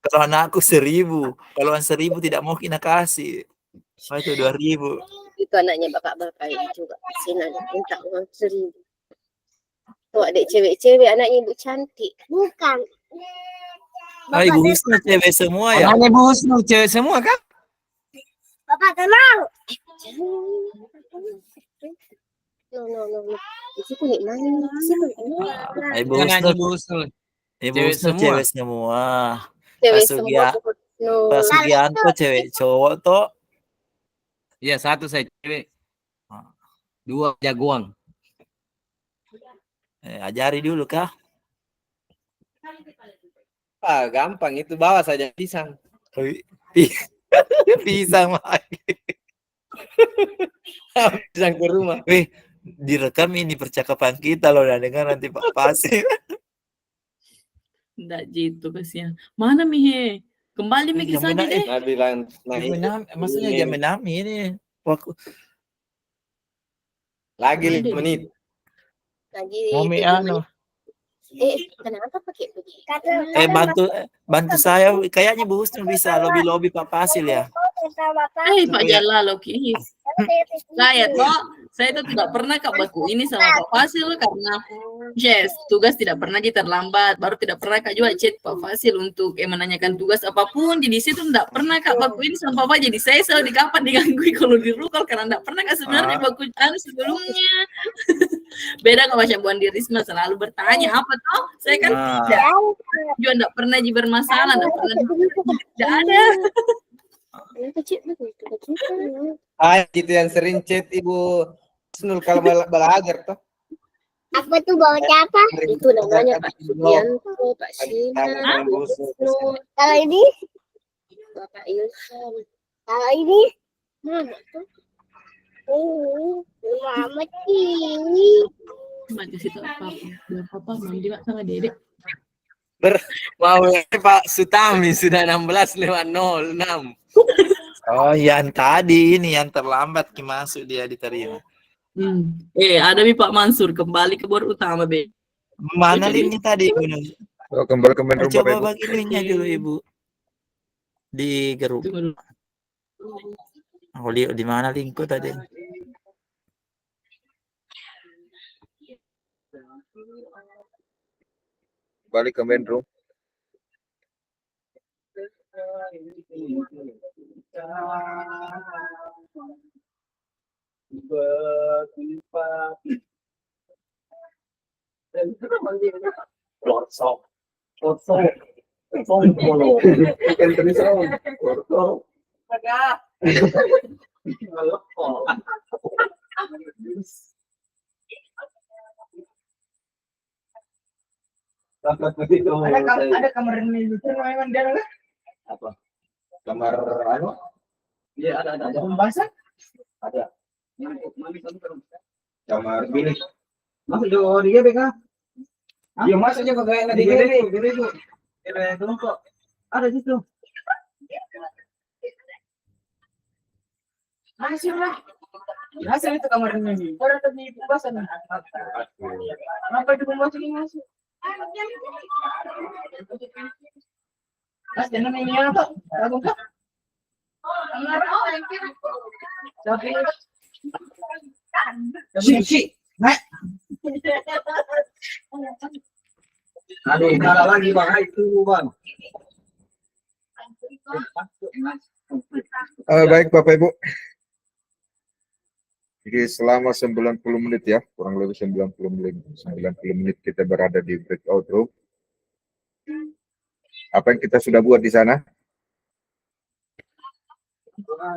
Kalau anakku 1.000. Kalau 1.000 tidak mau kita kasih. Oh, itu 2.000. Itu anaknya bapak-bapak ini juga. Sini minta uang 1.000. Tuh adik cewek-cewek anaknya ibu cantik. Bukan. Ah, Ibu Husna cewek semua ya? Anaknya Bu Husnu cewek semua kan? Bapak tenang. No. Isi kulit mana? Isi kulit mana? Ah, Ibu Anaknya Husna, Bu Husnu. Ibu Cewek Husna semua. cewek semua. Cewek Pak semua. Sugia- No. Pak Sugianto cewek cowok toh. Iya, satu saya cewek. 2 jagoan. Ajari dulu kah? Ah, gampang itu bawa saja pisang. Pisang lagi. Pisang ke rumah. Wih, direkam ini percakapan kita loh, udah dengar nanti Pak Pasir. enggak gitu kasihan. Mana Mihe? Kembali mikir Yang saja benar, deh. Nah bilang, nah Maksudnya ini. jam 6 ini. Waktu lagi Ada. 5 menit. Lagi Mami 7 anu. menit. Kenapa pakai begitu? Bantu saya, kayaknya Bu Husnul bisa lobby Pak Pasil ya. Pak Jalal oke. Saya tuh tidak pernah Kak baku ini sama Pak Fasil karena tugas tidak pernah terlambat, baru tidak pernah Kak juga chat Pak Fasil untuk menanyakan tugas apapun. Jadi situ tidak pernah Kak baku ini sama Papa. Jadi saya selalu di kapan digangguin kalau di rukal karena tidak pernah Kak sebenarnya baku sebelumnya. Beda Kak macam Bu Andi Risma selalu bertanya apa toh? Saya kan juga tidak pernah bermasalah, tidak ada. Itu yang sering chat Ibu Husnul kalau belajar toh. Apa tuh bawa apa? Itu namanya Pak Sugianto, Pak Sinar, Bu Husnul, Kalau ini? Bapak Ilham. Kalau ini? Mama tuh. Mama ini. Cuma kasih tahu Papa, biar Papa mandi Pak sama Dedek. Mau Pak Sutami sudah 16:06. Oh, yang tadi ini yang terlambat masuk dia diterima. Ada Pak Mansur kembali ke bor utama Be. Mana linknya tadi Ibu? Oh, kembali ke main rumah Coba Ibu. bagi linknya dulu Ibu di grup. Oh, di mana linkku tadi? Balik ke main room. Ada kamar ini memang dia apa? Kamar anu? Iya ada. Pembahasan? Ada. Kamar bilik. Masuk di GBK. Iya masuknya kok kayak di GBK itu. Belum kok. Ada situ. Masih lah. Masih itu kamar ini. Ada di pembahasan. Kenapa itu pembahasan ini masuk? Mas, jangan ini apa? Lagu kah? Si, naik. Aduh, salah lagi bang, itu bang. Baik Bapak Ibu. Jadi selama 90 menit ya, kurang lebih 90 menit kita berada di breakout room. Apa yang kita sudah buat di sana?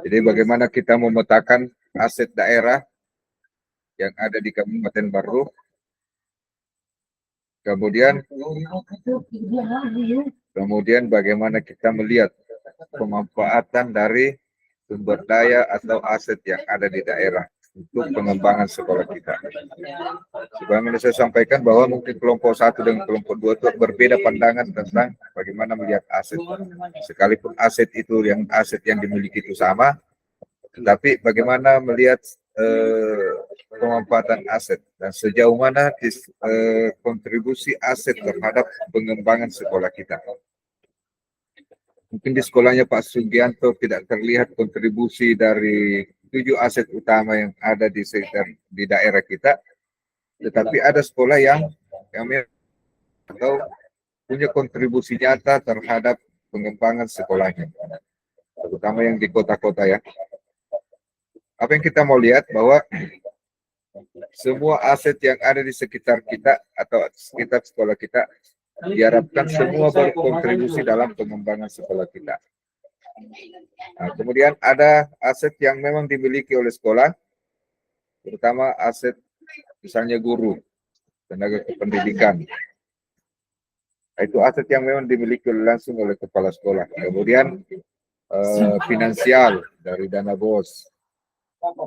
Jadi bagaimana kita memetakan aset daerah yang ada di Kabupaten Barru. Kemudian bagaimana kita melihat pemanfaatan dari sumber daya atau aset yang ada di daerah untuk pengembangan sekolah kita. Sebagaimana saya sampaikan bahwa mungkin kelompok 1 dengan kelompok 2 itu berbeda pandangan tentang bagaimana melihat aset. Sekalipun aset yang dimiliki itu sama, tetapi bagaimana melihat pemanfaatan aset dan sejauh mana kontribusi aset terhadap pengembangan sekolah kita. Mungkin di sekolahnya Pak Sugianto tidak terlihat kontribusi dari 7 aset utama yang ada di sekitar di daerah kita, tetapi ada sekolah yang atau punya kontribusi nyata terhadap pengembangan sekolahnya, terutama yang di kota-kota ya. Apa yang kita mau lihat bahwa semua aset yang ada di sekitar kita atau sekitar sekolah kita diharapkan semua berkontribusi dalam pengembangan sekolah kita. Nah, kemudian ada aset yang memang dimiliki oleh sekolah, terutama aset misalnya guru, tenaga kependidikan. Nah, itu aset yang memang dimiliki langsung oleh kepala sekolah. Kemudian finansial dari dana BOS.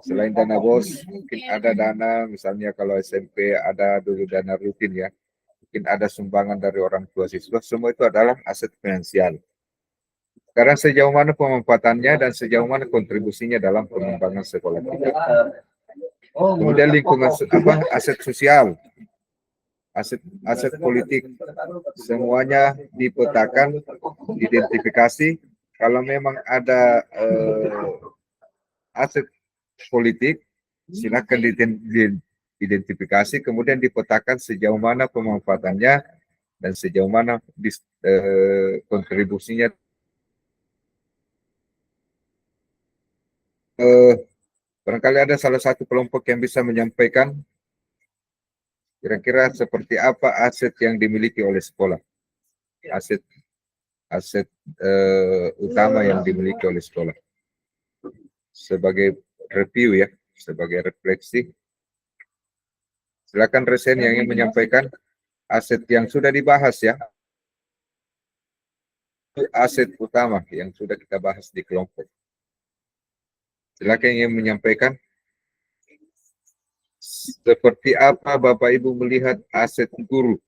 Selain dana BOS, mungkin ada dana, misalnya kalau SMP ada dulu dana rutin ya, mungkin ada sumbangan dari orang tua siswa, semua itu adalah aset finansial. Sekarang sejauh mana pemanfaatannya dan sejauh mana kontribusinya dalam pengembangan sekolah kita. Kemudian lingkungan aset sosial, aset politik, semuanya dipetakan, identifikasi. Kalau memang ada aset politik, silakan diidentifikasi, kemudian dipetakan sejauh mana pemanfaatannya dan sejauh mana kontribusinya. Barangkali ada salah satu kelompok yang bisa menyampaikan kira-kira seperti apa aset yang dimiliki oleh sekolah, aset utama yang dimiliki oleh sekolah. Sebagai review ya, sebagai refleksi. Silakan Resen yang ingin menyampaikan aset yang sudah dibahas ya. Aset utama yang sudah kita bahas di kelompok. Silakan yang ingin menyampaikan seperti apa Bapak Ibu melihat aset guru